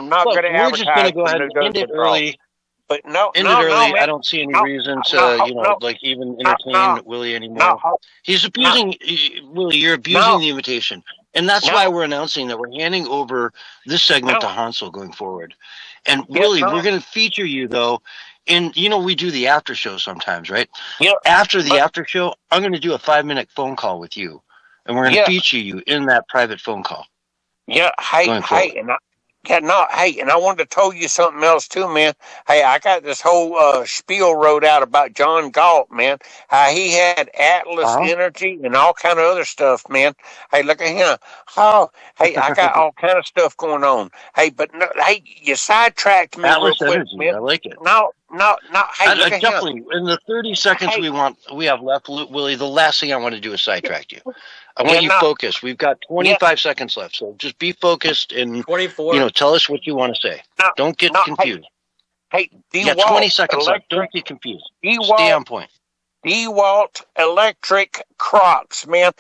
not going to advertise. We're just going to go ahead and end it early. But no, man. I don't see any reason to, even entertain Willie anymore. He's abusing, Willie, you're abusing the invitation. And that's why we're announcing that we're handing over this segment to Hansel going forward. And Willie, we're going to feature you, though. And, we do the after show sometimes, right? Yeah. After the after show, I'm going to do a 5-minute phone call with you. And we're going to feature you in that private phone call. Yeah, and I wanted to tell you something else too, man. Hey, I got this whole spiel wrote out about John Galt, man. He had Atlas energy and all kind of other stuff, man. Hey, look at him. Oh, hey, I got all kind of stuff going on. Hey, but no, hey, you sidetracked me Atlas real quick, energy, man. I like it. No. Hey, look at definitely. him. In the 30 seconds we have left, Willie, the last thing I want to do is sidetrack you. I want you focused. We've got 25 seconds left, so just be focused and 24. Tell us what you want to say. Don't get confused. Hey, you got 20 seconds left. Don't get confused. Stay on point. DeWalt electric Crocs, man.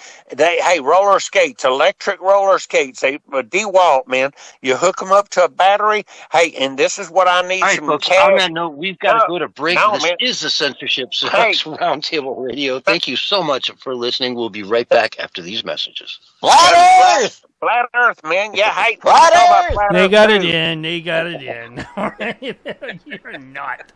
Roller skates, electric roller skates. DeWalt, man. You hook them up to a battery. Hey, and this is what I need. All right, folks. On that note, we've got to go to break. This is the Censorship Sucks Roundtable Radio. Thank you so much for listening. We'll be right back after these messages. Flat Earth, man. Yeah, hey, Flat Earth. They got it in. All right. You're not.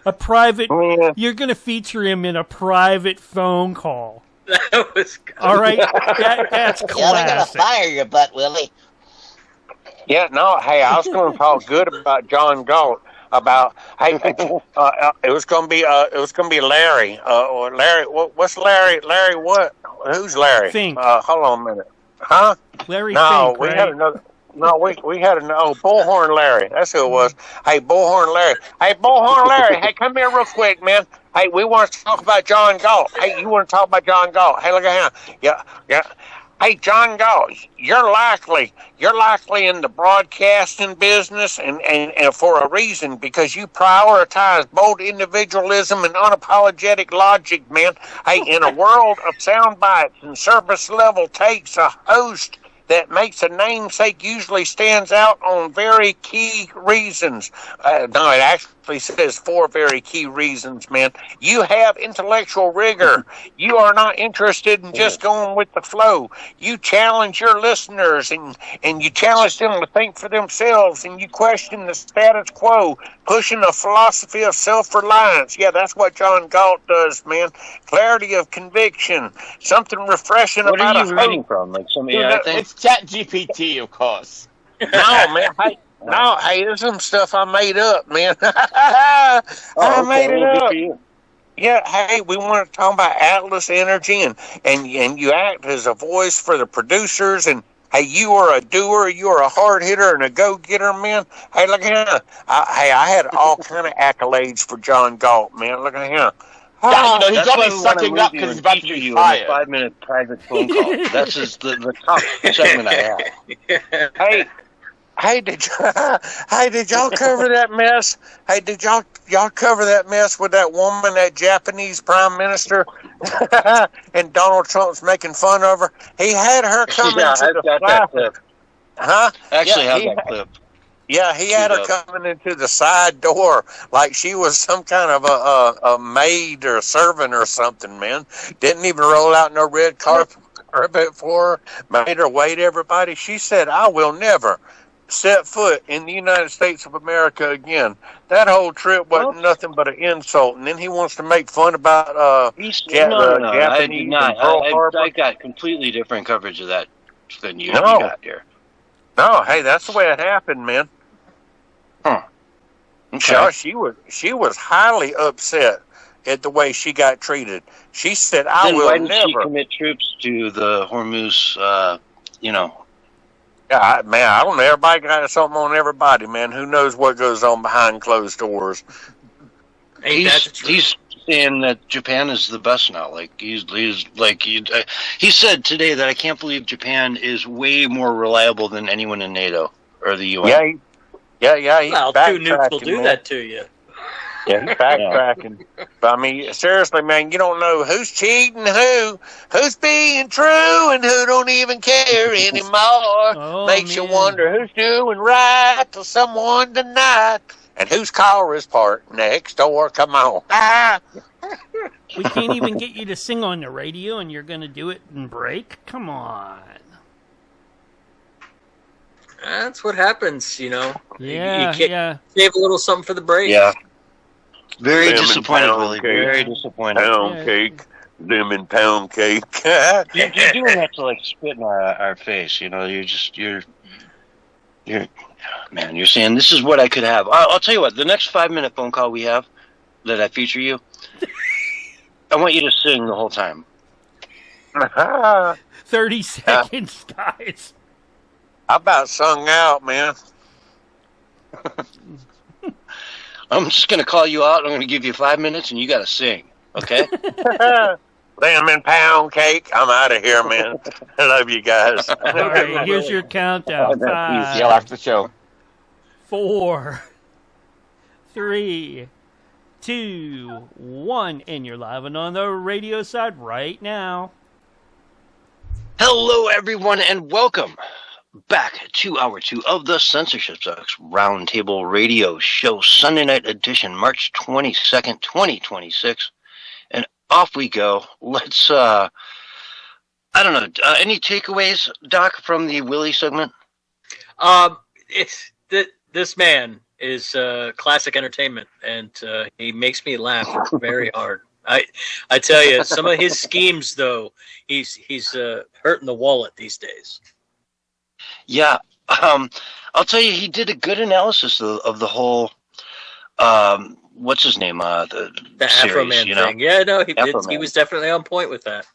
A private. You're going to feature him in a private phone call. That was good. All right. That's classic. Yeah, they're going to fire your butt, Willie. Yeah, no. Hey, I was going to talk good about John Galt. About it was going to be Larry. Or Larry. What's Larry? Larry what? Who's Larry? Fink. Hold on a minute. Huh? Larry. No, Fink, we right? had another. No, we had Bullhorn Larry. That's who it was. Hey, Bullhorn Larry. Hey, Bullhorn Larry. Hey, come here real quick, man. Hey, we want to talk about John Galt. Hey, you want to talk about John Galt? Hey, look at him. Yeah. Hey, John Galt, you're likely in the broadcasting business, and for a reason, because you prioritize bold individualism and unapologetic logic, man. Hey, in a world of sound bites and surface level takes, a host that makes a namesake usually stands out on very key reasons. No, it actually says 4 very key reasons, man. You have intellectual rigor. You are not interested in just going with the flow. You challenge your listeners, and you challenge them to think for themselves, and you question the status quo, pushing a philosophy of self-reliance. Yeah, that's what John Galt does, man. Clarity of conviction. Something refreshing about a What are you reading from? Like some AI thing? It's ChatGPT, of course. No, man. Hey, there's some stuff I made up, man. I made it up. Yeah, hey, we want to talk about Atlas Energy, and you act as a voice for the producers, and hey, you are a doer, you are a hard hitter and a go-getter, man. Hey, look at him. I had all kind of accolades for John Galt, man. Look at him. Yeah, he's always sucking up because he's about to be fired. 5-minute private phone call. That's the top segment I have. Hey, did y'all cover that mess? Hey, did y'all cover that mess with that woman, that Japanese prime minister, and Donald Trump's making fun of her? He had her come into the that clip. Huh? Actually, have that clip. Yeah, he had her coming into the side door like she was some kind of a maid or a servant or something, man. Didn't even roll out no red carpet for her. Made her wait, everybody. She said, I will never set foot in the United States of America again. That whole trip wasn't nothing but an insult. And then he wants to make fun about Japanese and Pearl Harbor. I got completely different coverage of that than you got here. No, hey, that's the way it happened, man. Okay. She was highly upset. at the way she got treated. She said, "I Then will why did she never." commit troops to the Hormuz? Yeah, man, I don't know. Everybody got something on everybody, man. Who knows what goes on behind closed doors? He's saying that Japan is the best now. Like he said today that I can't believe Japan is way more reliable than anyone in NATO or the UN. Yeah. He's Well, two nukes will do that to you. Yeah, he's backtracking. But I mean, seriously, man, you don't know who's cheating, who's being true, and who don't even care anymore. Makes you wonder who's doing right till someone denied, and whose car is parked next door. Come on. We can't even get you to sing on the radio, and you're going to do it in break? Come on. That's what happens, Yeah, you save a little something for the break. Yeah. Very disappointed, Willie. Very disappointed. Pound cake. Lemon pound cake. You're doing that to like spit in our face. You're saying this is what I could have. I'll tell you what. The next 5-minute phone call we have that I feature you, I want you to sing the whole time. 30 seconds, guys. I about sung out, man. I'm just going to call you out. I'm going to give you 5 minutes, and you got to sing, okay? Lemon pound cake. I'm out of here, man. I love you guys. All right, here's your countdown. 5, Yell after the show. 4, 3, 2, 1, and you're live and on the radio side right now. Hello, everyone, and welcome back to Hour 2 of the Censorship Sucks Roundtable Radio Show, Sunday Night Edition, March 22nd, 2026. And off we go. Let's, I don't know, any takeaways, Doc, from the Willie segment? This man is classic entertainment, and he makes me laugh very hard. I tell you, some of his schemes, though, he's hurting the wallet these days. Yeah, I'll tell you, he did a good analysis of the whole, what's his name, the series, Afro Man thing. Yeah, no, he was definitely on point with that.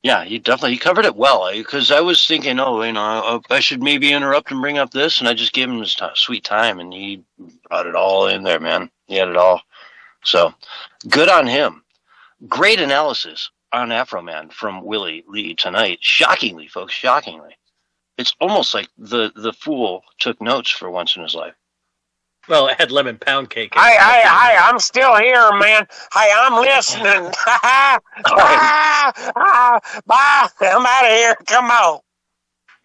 Yeah, he covered it well, because I was thinking, I should maybe interrupt and bring up this, and I just gave him his sweet time, and he brought it all in there, man. He had it all. So, good on him. Great analysis on Afro Man from Willie Lee tonight. Shockingly, folks, shockingly. It's almost like the fool took notes for once in his life. Well, it had lemon pound cake. Hi, I'm still here, man. Hi, I'm listening. Bye. I'm out of here. Come on.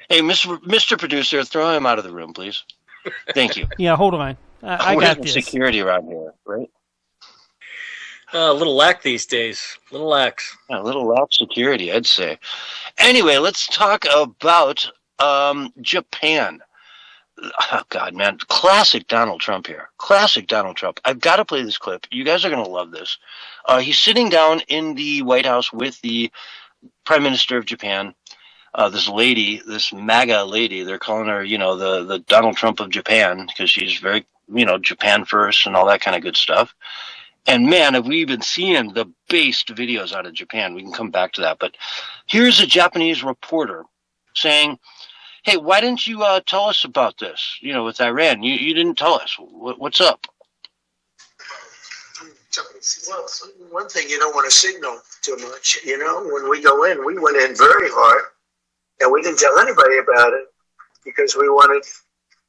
Hey, Mr. Producer, throw him out of the room, please. Thank you. Yeah, hold on. I got this. Security around here, right? A little lack these days. A little lax security, I'd say. Anyway, let's talk about Japan. Oh, God, man. Classic Donald Trump here. Classic Donald Trump. I've got to play this clip. You guys are going to love this. He's sitting down in the White House with the Prime Minister of Japan. This lady, this MAGA lady, they're calling her, the Donald Trump of Japan, because she's very, Japan first and all that kind of good stuff. And man, have we been seeing the based videos out of Japan. We can come back to that. But here's a Japanese reporter saying, hey, why didn't you tell us about this, with Iran? You didn't tell us. What's up? Well, one thing, you don't want to signal too much. When we go in, we went in very hard, and we didn't tell anybody about it because we wanted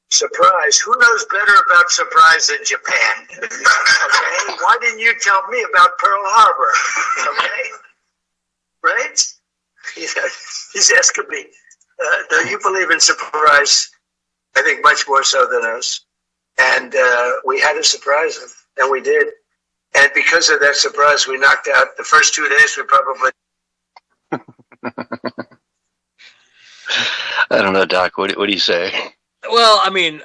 surprise. Who knows better about surprise than Japan? Okay? Why didn't you tell me about Pearl Harbor? Okay? Right? He's asking me, do you believe in surprise? I think much more so than us. And we had to surprise him, and we did. And because of that surprise, we knocked out the first 2 days. We probably. I don't know, Doc. What do you say? Well, I mean,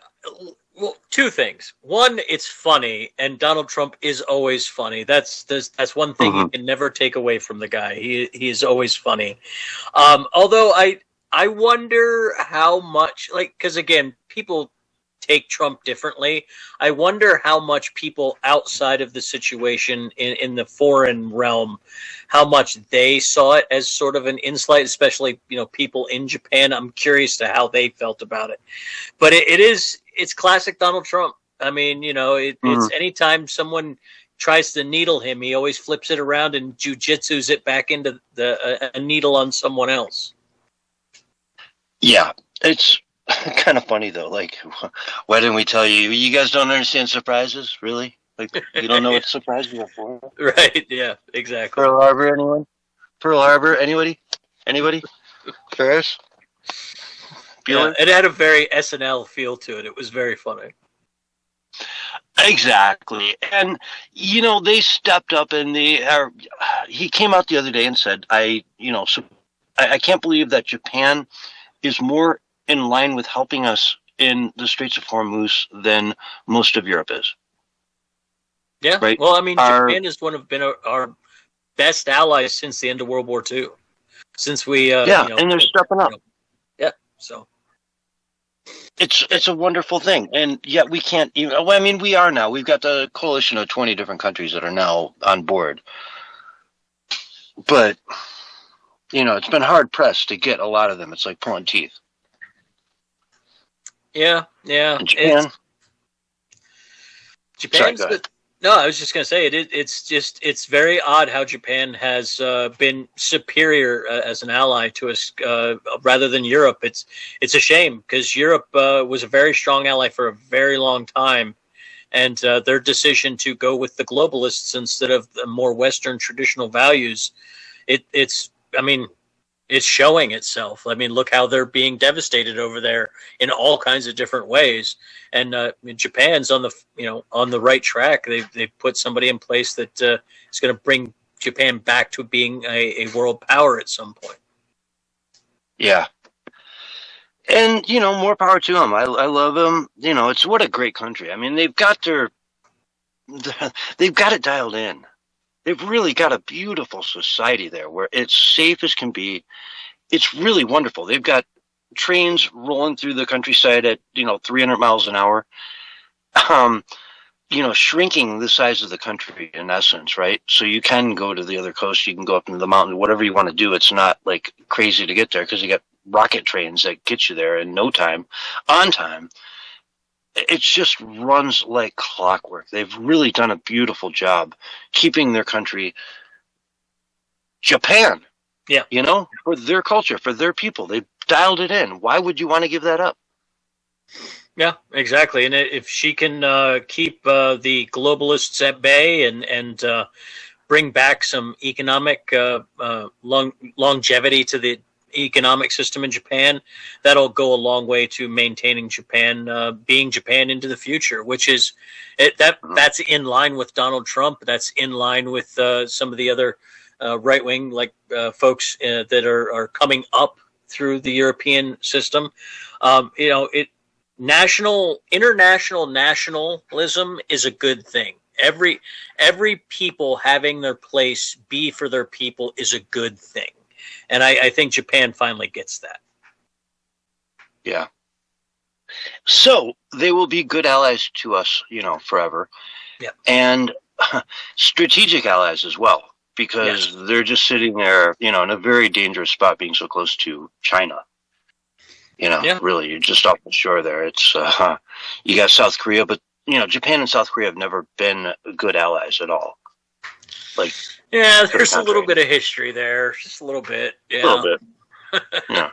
two things. One, it's funny, and Donald Trump is always funny. That's one thing you can never take away from the guy. He is always funny. Although I wonder how much, because again, people take Trump differently. I wonder how much people outside of the situation in the foreign realm, how much they saw it as sort of an insight, especially, people in Japan. I'm curious to how they felt about it. But it's classic Donald Trump. I mean, it's anytime someone tries to needle him, he always flips it around and jujitsus it back into a needle on someone else. Yeah, it's kind of funny though. Like, why didn't we tell you? You guys don't understand surprises, really? Like, you don't know what surprises are for? Right? Yeah, exactly. Pearl Harbor, anyone? Pearl Harbor, anybody? Ferris? Yeah, it had a very SNL feel to it. It was very funny. Exactly. And, they stepped up and he came out the other day and said, I can't believe that Japan is more in line with helping us in the Straits of Hormuz than most of Europe is. Yeah. Right? Well, I mean, Japan has been our best allies since the end of World War II. Since we, and they're stepping up. Yeah. So. It's a wonderful thing, and yet we can't even. Well, I mean, we are now. We've got the coalition of 20 different countries that are now on board, but it's been hard pressed to get a lot of them. It's like pulling teeth. Yeah. Japan. Japan's sorry, no, I was just going to say it's very odd how Japan has been superior as an ally to us rather than Europe. It's a shame because Europe was a very strong ally for a very long time, and their decision to go with the globalists instead of the more Western traditional values, it's showing itself. I mean, look how they're being devastated over there in all kinds of different ways. And Japan's on the right track. They've put somebody in place that is going to bring Japan back to being a world power at some point. Yeah. And, more power to them. I love them. It's what a great country. I mean, they've got it dialed in. They've really got a beautiful society there where it's safe as can be. It's really wonderful. They've got trains rolling through the countryside at, 300 miles an hour, shrinking the size of the country in essence, right? So you can go to the other coast, you can go up into the mountain, whatever you want to do. It's not like crazy to get there because you got rocket trains that get you there in no time, on time. It just runs like clockwork. They've really done a beautiful job keeping their country, Japan, for their culture, for their people. They've dialed it in. Why would you want to give that up? Yeah, exactly. And if she can keep the globalists at bay and bring back some economic longevity to the economic system in Japan, that'll go a long way to maintaining Japan being Japan into the future, which is that's in line with Donald Trump. That's in line with some of the other right wing folks that are coming up through the European system. International nationalism is a good thing. Every people having their place be for their people is a good thing. And I think Japan finally gets that. Yeah. So they will be good allies to us, forever. Yeah. And strategic allies as well, because they're just sitting there, in a very dangerous spot being so close to China. Really, you're just off the shore there. It's, you got South Korea, but, Japan and South Korea have never been good allies at all. Yeah, there's a little bit of history there, just a little bit. Yeah. A little bit. Yeah.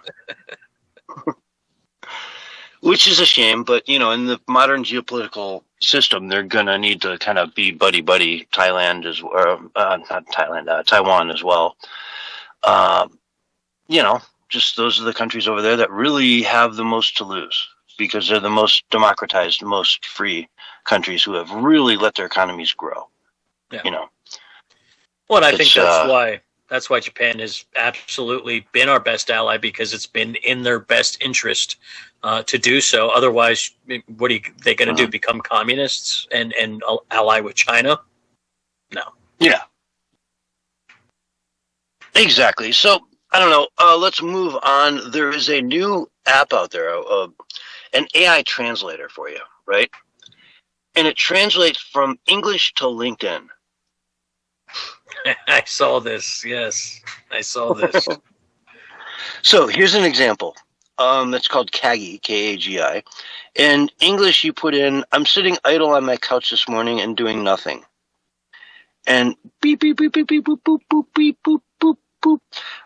Which is a shame, but in the modern geopolitical system, they're gonna need to kind of be buddy Taiwan as well. Just those are the countries over there that really have the most to lose because they're the most democratized, most free countries who have really let their economies grow. Yeah. Well, and I think that's why Japan has absolutely been our best ally, because it's been in their best interest to do so. Otherwise, what are they going to do? Become communists and ally with China? No. Yeah. Exactly. So I don't know. Let's move on. There is a new app out there. an AI translator for you, right? And it translates from English to LinkedIn. I saw this. Yes, I saw this. So here's an example. It's called Kagi, Kagi. In English, you put in, I'm sitting idle on my couch this morning and doing nothing. And beep, beep, beep, beep, beep, boop, boop, boop, beep, boop, boop, boop.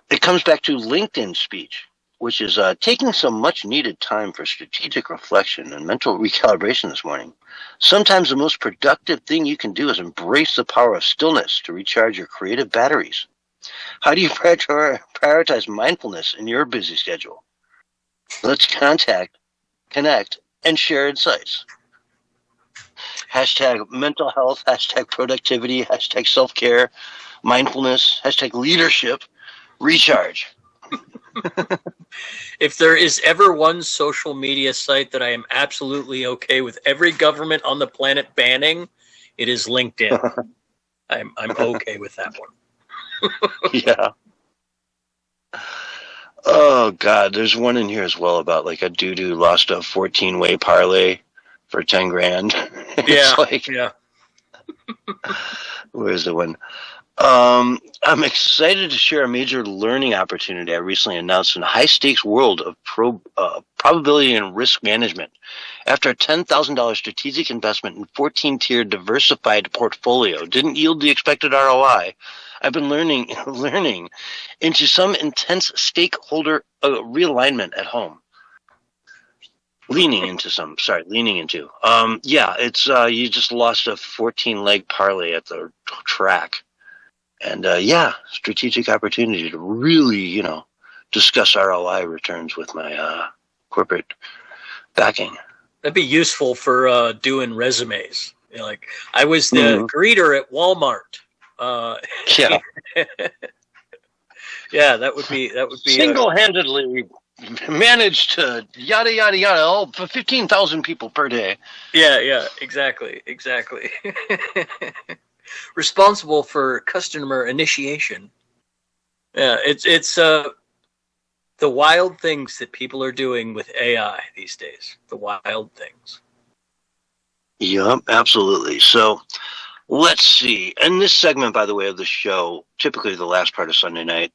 It comes back to LinkedIn speech, which is taking some much needed time for strategic reflection and mental recalibration this morning. Sometimes the most productive thing you can do is embrace the power of stillness to recharge your creative batteries. How do you prioritize mindfulness in your busy schedule? Let's connect, and share insights. Hashtag mental health, hashtag productivity, hashtag self-care, mindfulness, hashtag leadership, recharge. If there is ever one social media site that I am absolutely okay with every government on the planet banning, it is LinkedIn. I'm okay with that one. Yeah. Oh God, there's one in here as well about like a dude who lost a 14-way parlay for 10 grand. Yeah. Like, yeah. Where's the one? I'm excited to share a major learning opportunity I recently announced in the high-stakes world of probability and risk management. After a $10,000 strategic investment in 14-tier diversified portfolio didn't yield the expected ROI, I've been learning into some intense stakeholder realignment at home. Leaning into. Yeah, it's you just lost a 14-leg parlay at the track. And strategic opportunity to really, discuss ROI returns with my corporate backing. That'd be useful for doing resumes. Like I was the greeter at Walmart. Yeah. Yeah, that would be single-handedly managed to yada yada yada all for 15,000 people per day. Yeah, exactly. Responsible for customer initiation. Yeah, it's the wild things that people are doing with AI these days. The wild things. Yep, absolutely. So let's see. In this segment, by the way, of the show, typically the last part of Sunday night,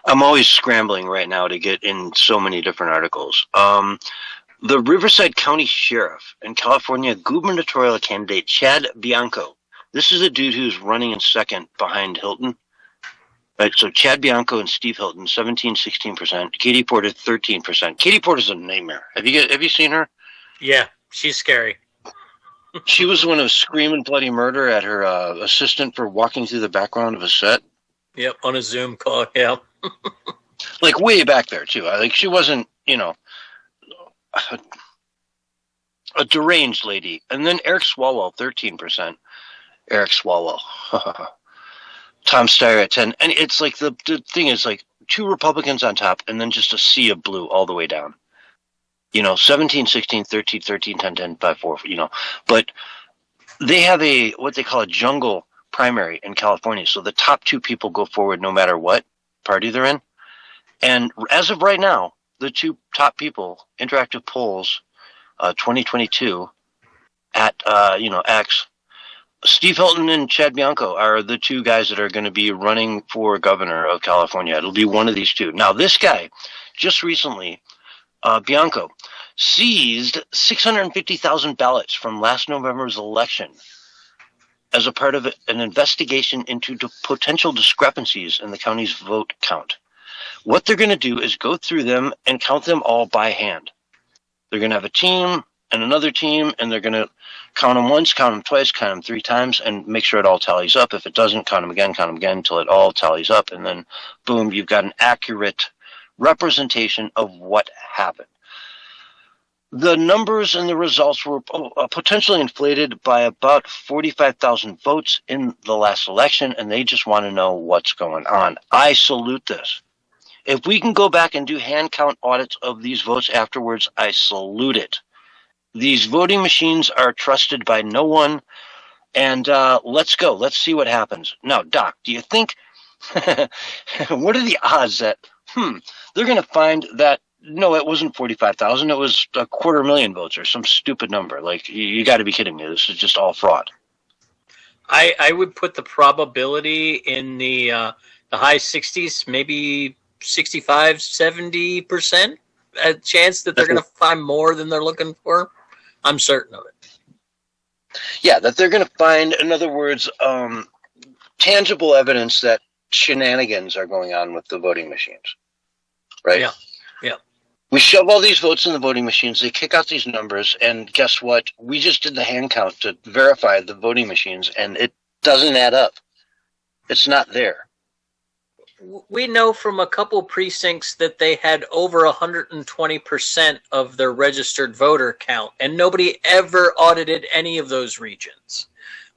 I'm always scrambling right now to get in so many different articles. The Riverside County Sheriff and California gubernatorial candidate Chad Bianco. This is a dude who's running in second behind Hilton. Right, so Chad Bianco and Steve Hilton, 16%. Katie Porter, 13%. Katie Porter's a nightmare. Have you seen her? Yeah, she's scary. She was the one who was screaming bloody murder at her assistant for walking through the background of a set. Yep, on a Zoom call, yeah. Like way back there, too. Like she wasn't, a deranged lady. And then Eric Swalwell, 13%. Eric Swalwell. Tom Steyer at 10. And it's like the thing is like two Republicans on top and then just a sea of blue all the way down. 17, 16, 13, 13, 10, 10, 5, 4, But they have what they call a jungle primary in California. So the top two people go forward no matter what party they're in. And as of right now, the two top people, interactive polls, 2022 at, X, Steve Hilton and Chad Bianco are the two guys that are going to be running for governor of California. It'll be one of these two. Now, this guy, just recently, Bianco, seized 650,000 ballots from last November's election as a part of an investigation into potential discrepancies in the county's vote count. What they're going to do is go through them and count them all by hand. They're going to have a team and another team, and they're going to count them once, count them twice, count them 3 times, and make sure it all tallies up. If it doesn't, count them again until it all tallies up. And then, boom, you've got an accurate representation of what happened. The numbers and the results were potentially inflated by about 45,000 votes in the last election, and they just want to know what's going on. I salute this. If we can go back and do hand count audits of these votes afterwards, I salute it. These voting machines are trusted by no one, and let's go. Let's see what happens. Now, Doc, do you think, what are the odds that, they're going to find that no, it wasn't 45,000. It was 250,000 votes or some stupid number. Like, you got to be kidding me. This is just all fraud. I would put the probability in the high 60s, maybe 65, 70% a chance that they're going to find more than they're looking for. I'm certain of it. Yeah, that they're going to find, in other words, tangible evidence that shenanigans are going on with the voting machines. Right? Yeah. We shove all these votes in the voting machines, they kick out these numbers, and guess what? We just did the hand count to verify the voting machines, and it doesn't add up. It's not there. We know from a couple precincts that they had over 120% of their registered voter count, and nobody ever audited any of those regions.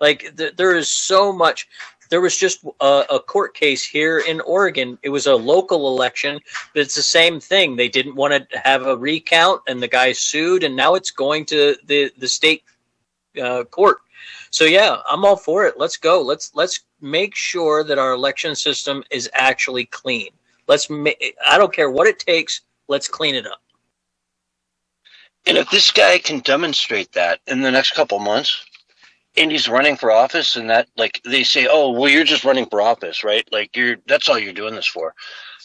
Like, there is so much. There was just a court case here in Oregon. It was a local election, but it's the same thing. They didn't want to have a recount, and the guy sued, and now it's going to the state court. So yeah, I'm all for it. Let's go. Let's make sure that our election system is actually clean. I don't care what it takes. Let's clean it up. And if this guy can demonstrate that in the next couple months, and he's running for office, and that, like, they say, oh, well, you're just running for office, right? Like, that's all you're doing this for.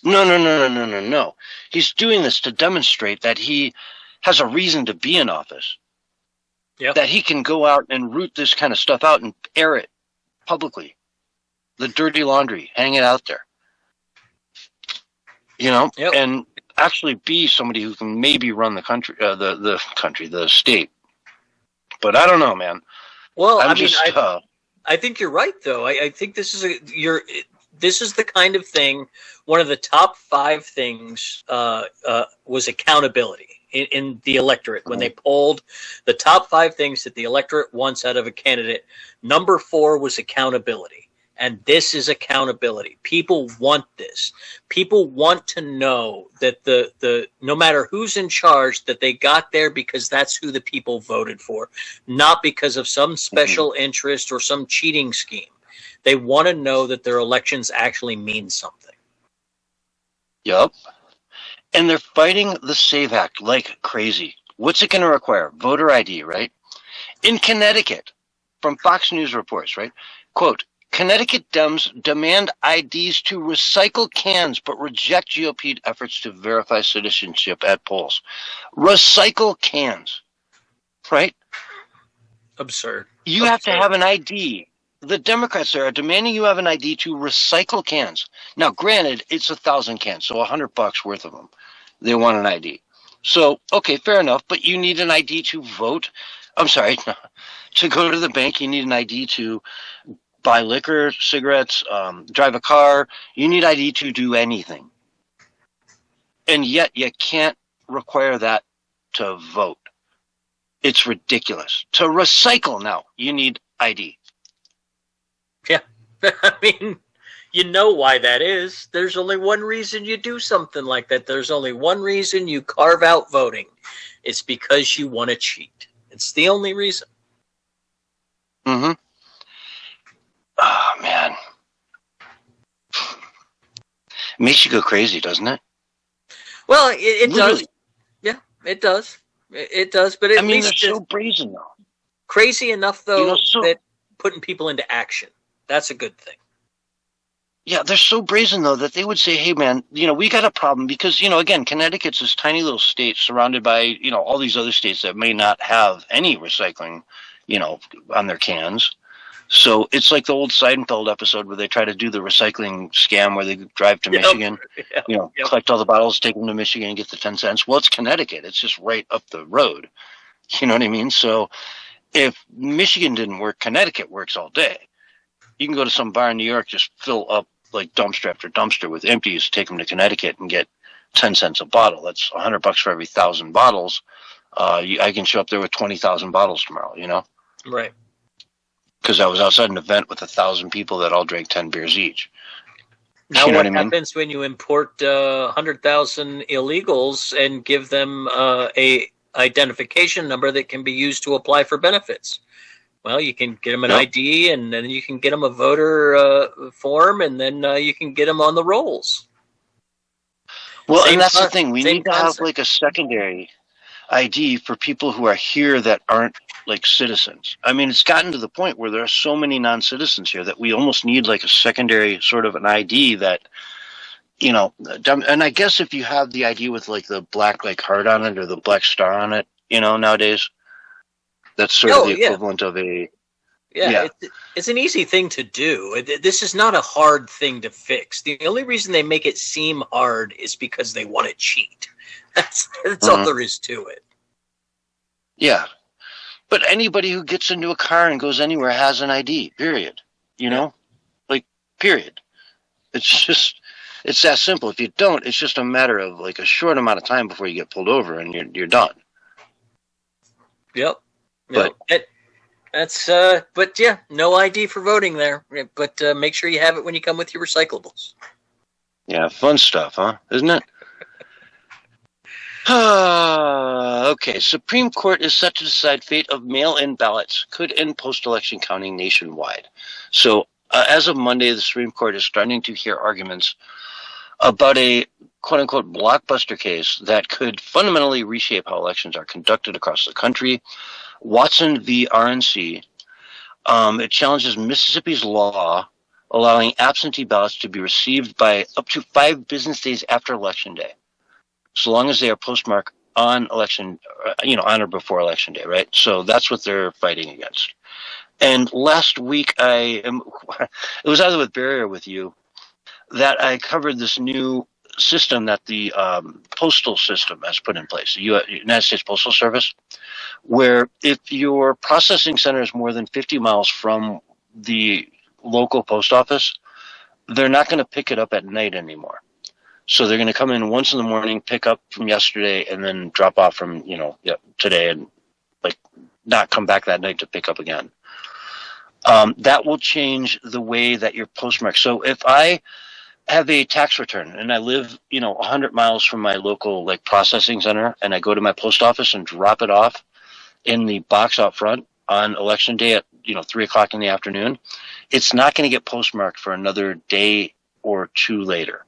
No. He's doing this to demonstrate that he has a reason to be in office. Yep. That he can go out and root this kind of stuff out and air it publicly. The dirty laundry, hang it out there. Yep. And actually be somebody who can maybe run the country, the state. But I don't know, man. Well, I think you're right, though. I think this is the kind of thing. One of the top 5 things was accountability in the electorate. When they polled the top 5 things that the electorate wants out of a candidate, number 4 was accountability. And this is accountability. People want this. People want to know that the no matter who's in charge, that they got there because that's who the people voted for, not because of some special interest or some cheating scheme. They want to know that their elections actually mean something. Yep. And they're fighting the SAVE Act like crazy. What's it going to require? Voter ID, right? In Connecticut, from Fox News reports, right? Quote, Connecticut Dems demand IDs to recycle cans but reject GOP efforts to verify citizenship at polls. Recycle cans, right? Absurd. You have to have an ID. The Democrats there are demanding you have an ID to recycle cans. Now, granted, it's 1,000 cans, so $100 worth of them. They want an ID. So, okay, fair enough, but you need an ID to vote. I'm sorry, to go to the bank, you need an ID to buy liquor, cigarettes, drive a car. You need ID to do anything. And yet you can't require that to vote. It's ridiculous. To recycle now, you need ID. Yeah. I mean, you know why that is. There's only one reason you do something like that. There's only one reason you carve out voting. It's because you want to cheat. It's the only reason. Mm-hmm. Oh, man. It makes you go crazy, doesn't it? Well, it does. Yeah, it does. It does, but at least they're so brazen, though. Crazy enough, though, that putting people into action. That's a good thing. Yeah, they're so brazen, though, that they would say, hey, man, we got a problem because, again, Connecticut's this tiny little state surrounded by, all these other states that may not have any recycling, on their cans. So it's like the old Seinfeld episode where they try to do the recycling scam where they drive to Michigan, collect all the bottles, take them to Michigan and get the 10 cents. Well, it's Connecticut. It's just right up the road. You know what I mean? So if Michigan didn't work, Connecticut works all day. You can go to some bar in New York, just fill up like dumpster after dumpster with empties, take them to Connecticut and get 10 cents a bottle. That's $100 for every 1,000 bottles. I can show up there with 20,000 bottles tomorrow, Right. Because I was outside an event with 1,000 people that all drank 10 beers each. Now, what happens when you import 100,000 illegals and give them a identification number that can be used to apply for benefits? Well, you can get them an ID, and then you can get them a voter form, and then you can get them on the rolls. Well, and that's the thing. We need to have like a secondary ID for people who are here that aren't like citizens. I mean, it's gotten to the point where there are so many non-citizens here that we almost need like a secondary sort of an ID that, you know, and I guess if you have the ID with like the black like heart on it or the black star on it, you know, nowadays, that's sort of the equivalent of a... Yeah. It's an easy thing to do. This is not a hard thing to fix. The only reason they make it seem hard is because they want to cheat. That's all there is to it. Yeah. But anybody who gets into a car and goes anywhere has an ID, period. You know? Like, period. It's just, it's that simple. If you don't, it's just a matter of like a short amount of time before you get pulled over and you're done. Yep. But but yeah, no ID for voting there. But make sure you have it when you come with your recyclables. Yeah, fun stuff, huh? Isn't it? Okay, Supreme Court is set to decide fate of mail-in ballots. Could end post-election counting nationwide. So, as of Monday, the Supreme Court is starting to hear arguments about a quote-unquote blockbuster case that could fundamentally reshape how elections are conducted across the country. Watson v. RNC. It challenges Mississippi's law allowing absentee ballots to be received by up to 5 business days after Election Day, so long as they are postmarked on election, on or before Election Day, right? So that's what they're fighting against. And last week, it was either with Barry or with you, that I covered this new system that the postal system has put in place, the United States Postal Service, where if your processing center is more than 50 miles from the local post office, they're not going to pick it up at night anymore. So they're going to come in once in the morning, pick up from yesterday, and then drop off from, today, and like not come back that night to pick up again. That will change the way that you're postmarked. So if I have a tax return and I live, 100 miles from my local like processing center, and I go to my post office and drop it off in the box out front on Election Day at 3:00 in the afternoon, it's not going to get postmarked for another day or two later.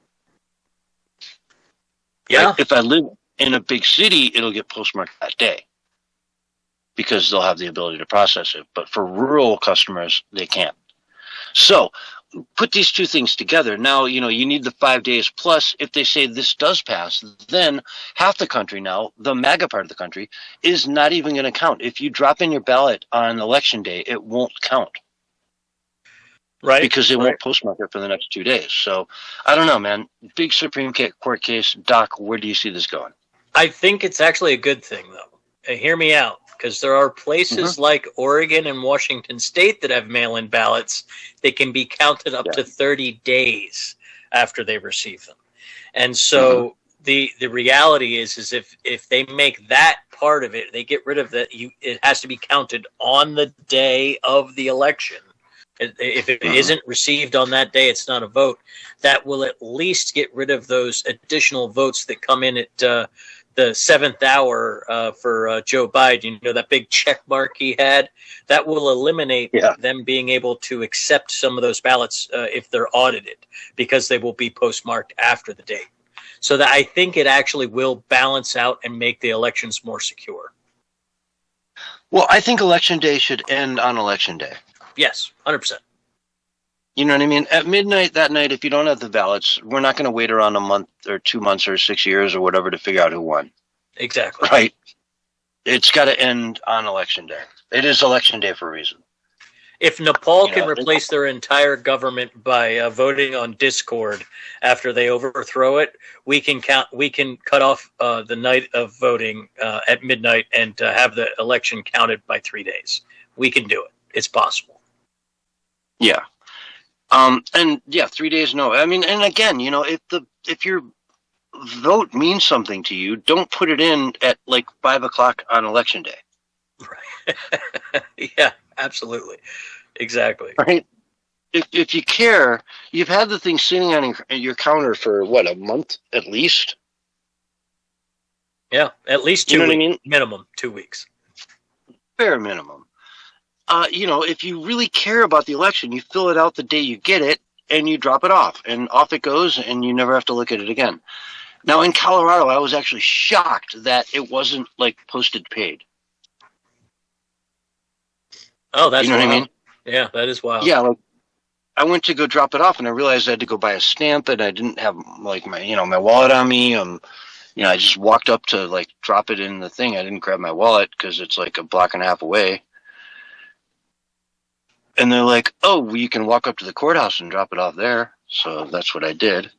Yeah. Like if I live in a big city, it'll get postmarked that day because they'll have the ability to process it. But for rural customers, they can't. So put these two things together. Now, you need the 5 days plus. If they say this does pass, then half the country now, the MAGA part of the country, is not even going to count. If you drop in your ballot on Election Day, it won't count. Right. Because they won't postmark it for the next 2 days. So I don't know, man. Big Supreme Court case. Doc, where do you see this going? I think it's actually a good thing, though. Hear me out. Because there are places like Oregon and Washington State that have mail-in ballots that can be counted up to 30 days after they receive them. And so the reality is if they make that part of it, they get rid of that. It has to be counted on the day of the election. If it isn't received on that day, it's not a vote. That will at least get rid of those additional votes that come in at the 7th hour for Joe Biden, that big check mark he had. That will eliminate them being able to accept some of those ballots if they're audited, because they will be postmarked after the date. So that I think it actually will balance out and make the elections more secure. Well, I think Election Day should end on Election Day. Yes, 100%. You know what I mean? At midnight that night, if you don't have the ballots, we're not going to wait around a month or 2 months or 6 years or whatever to figure out who won. Exactly. Right? It's got to end on Election Day. It is Election Day for a reason. If Nepal can replace their entire government by voting on Discord after they overthrow it, we can cut off the night of voting at midnight and have the election counted by 3 days. We can do it. It's possible. Yeah. 3 days, no. I mean, and again, if your vote means something to you, don't put it in at like 5:00 on Election Day. Right. Yeah, absolutely. Exactly. Right. If you care, you've had the thing sitting on your counter for a month at least. Yeah, at least 2 weeks. What I mean? Minimum 2 weeks. Bare minimum. If you really care about the election, you fill it out the day you get it and you drop it off, and off it goes, and you never have to look at it again. Now, in Colorado, I was actually shocked that it wasn't, like, posted paid. Oh, that's you know wild. what I mean? Yeah, that is wild. Yeah, like, I went to go drop it off, and I realized I had to go buy a stamp, and I didn't have, like, my wallet on me. I just walked up to, like, drop it in the thing. I didn't grab my wallet because it's, like, a block and a half away. And they're like, oh, well, you can walk up to the courthouse and drop it off there. So that's what I did.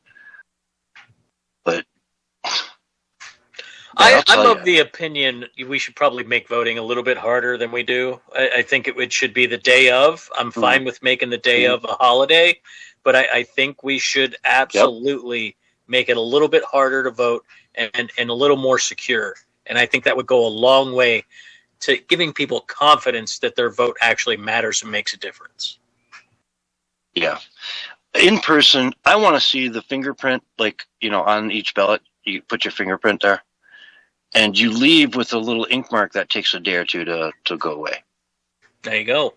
But I'm of the opinion we should probably make voting a little bit harder than we do. I think it should be the day of. I'm fine with making the day of a holiday, but I think we should absolutely make it a little bit harder to vote and a little more secure. And I think that would go a long way to giving people confidence that their vote actually matters and makes a difference. Yeah. In person, I want to see the fingerprint, like, on each ballot. You put your fingerprint there. And you leave with a little ink mark that takes a day or two to go away. There you go.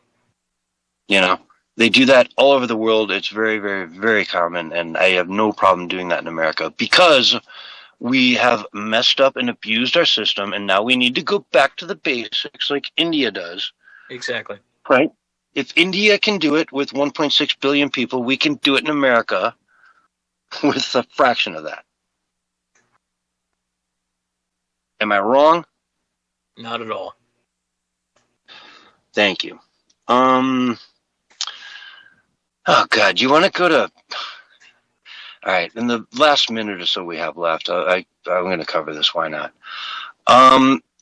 They do that all over the world. It's very, very, very common, and I have no problem doing that in America because we have messed up and abused our system, and now we need to go back to the basics like India does. Exactly. Right? If India can do it with 1.6 billion people, we can do it in America with a fraction of that. Am I wrong? Not at all. Thank you. Oh God, you want to go to? All right, in the last minute or so we have left, I'm going to cover this. Why not?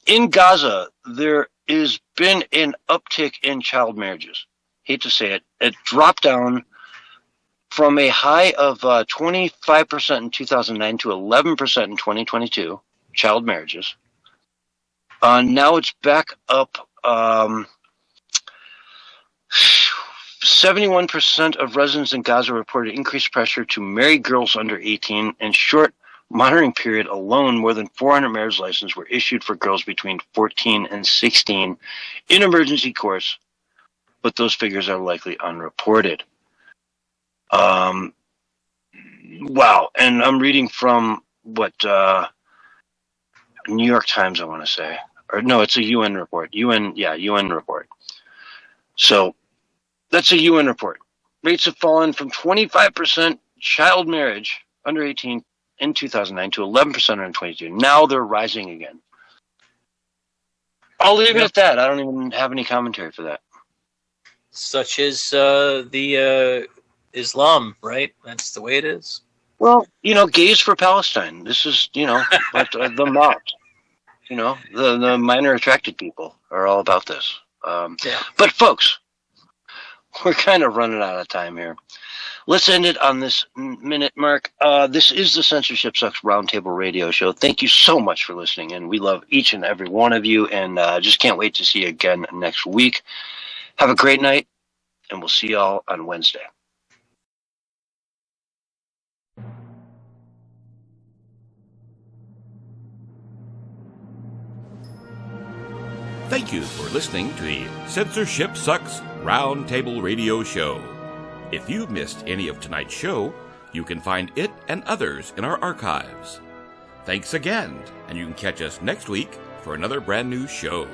In Gaza, there has been an uptick in child marriages. Hate to say it, it dropped down from a high of 25% in 2009 to 11% in 2022. Child marriages. Now it's back up. 71% of residents in Gaza reported increased pressure to marry girls under 18. In short monitoring period alone, more than 400 marriage licenses were issued for girls between 14 and 16 in emergency courts, but those figures are likely unreported. Wow. And I'm reading from New York Times, I want to say. Or no, it's a UN report. UN report. So that's a UN report. Rates have fallen from 25% child marriage under 18 in 2009 to 11% in 2022. Now they're rising again. I'll leave it at that. I don't even have any commentary for that. Such as the Islam, right? That's the way it is. Well, gays for Palestine. This is, what the mobs. The minor attracted people are all about this. But folks, we're kind of running out of time here. Let's end it on this minute mark. This is the Censorship Sucks Roundtable Radio Show. Thank you so much for listening, and we love each and every one of you, and just can't wait to see you again next week. Have a great night, and we'll see y'all on Wednesday. Thank you for listening to the Censorship Sucks Roundtable Radio Show. If you've missed any of tonight's show, you can find it and others in our archives. Thanks again, and you can catch us next week for another brand new show.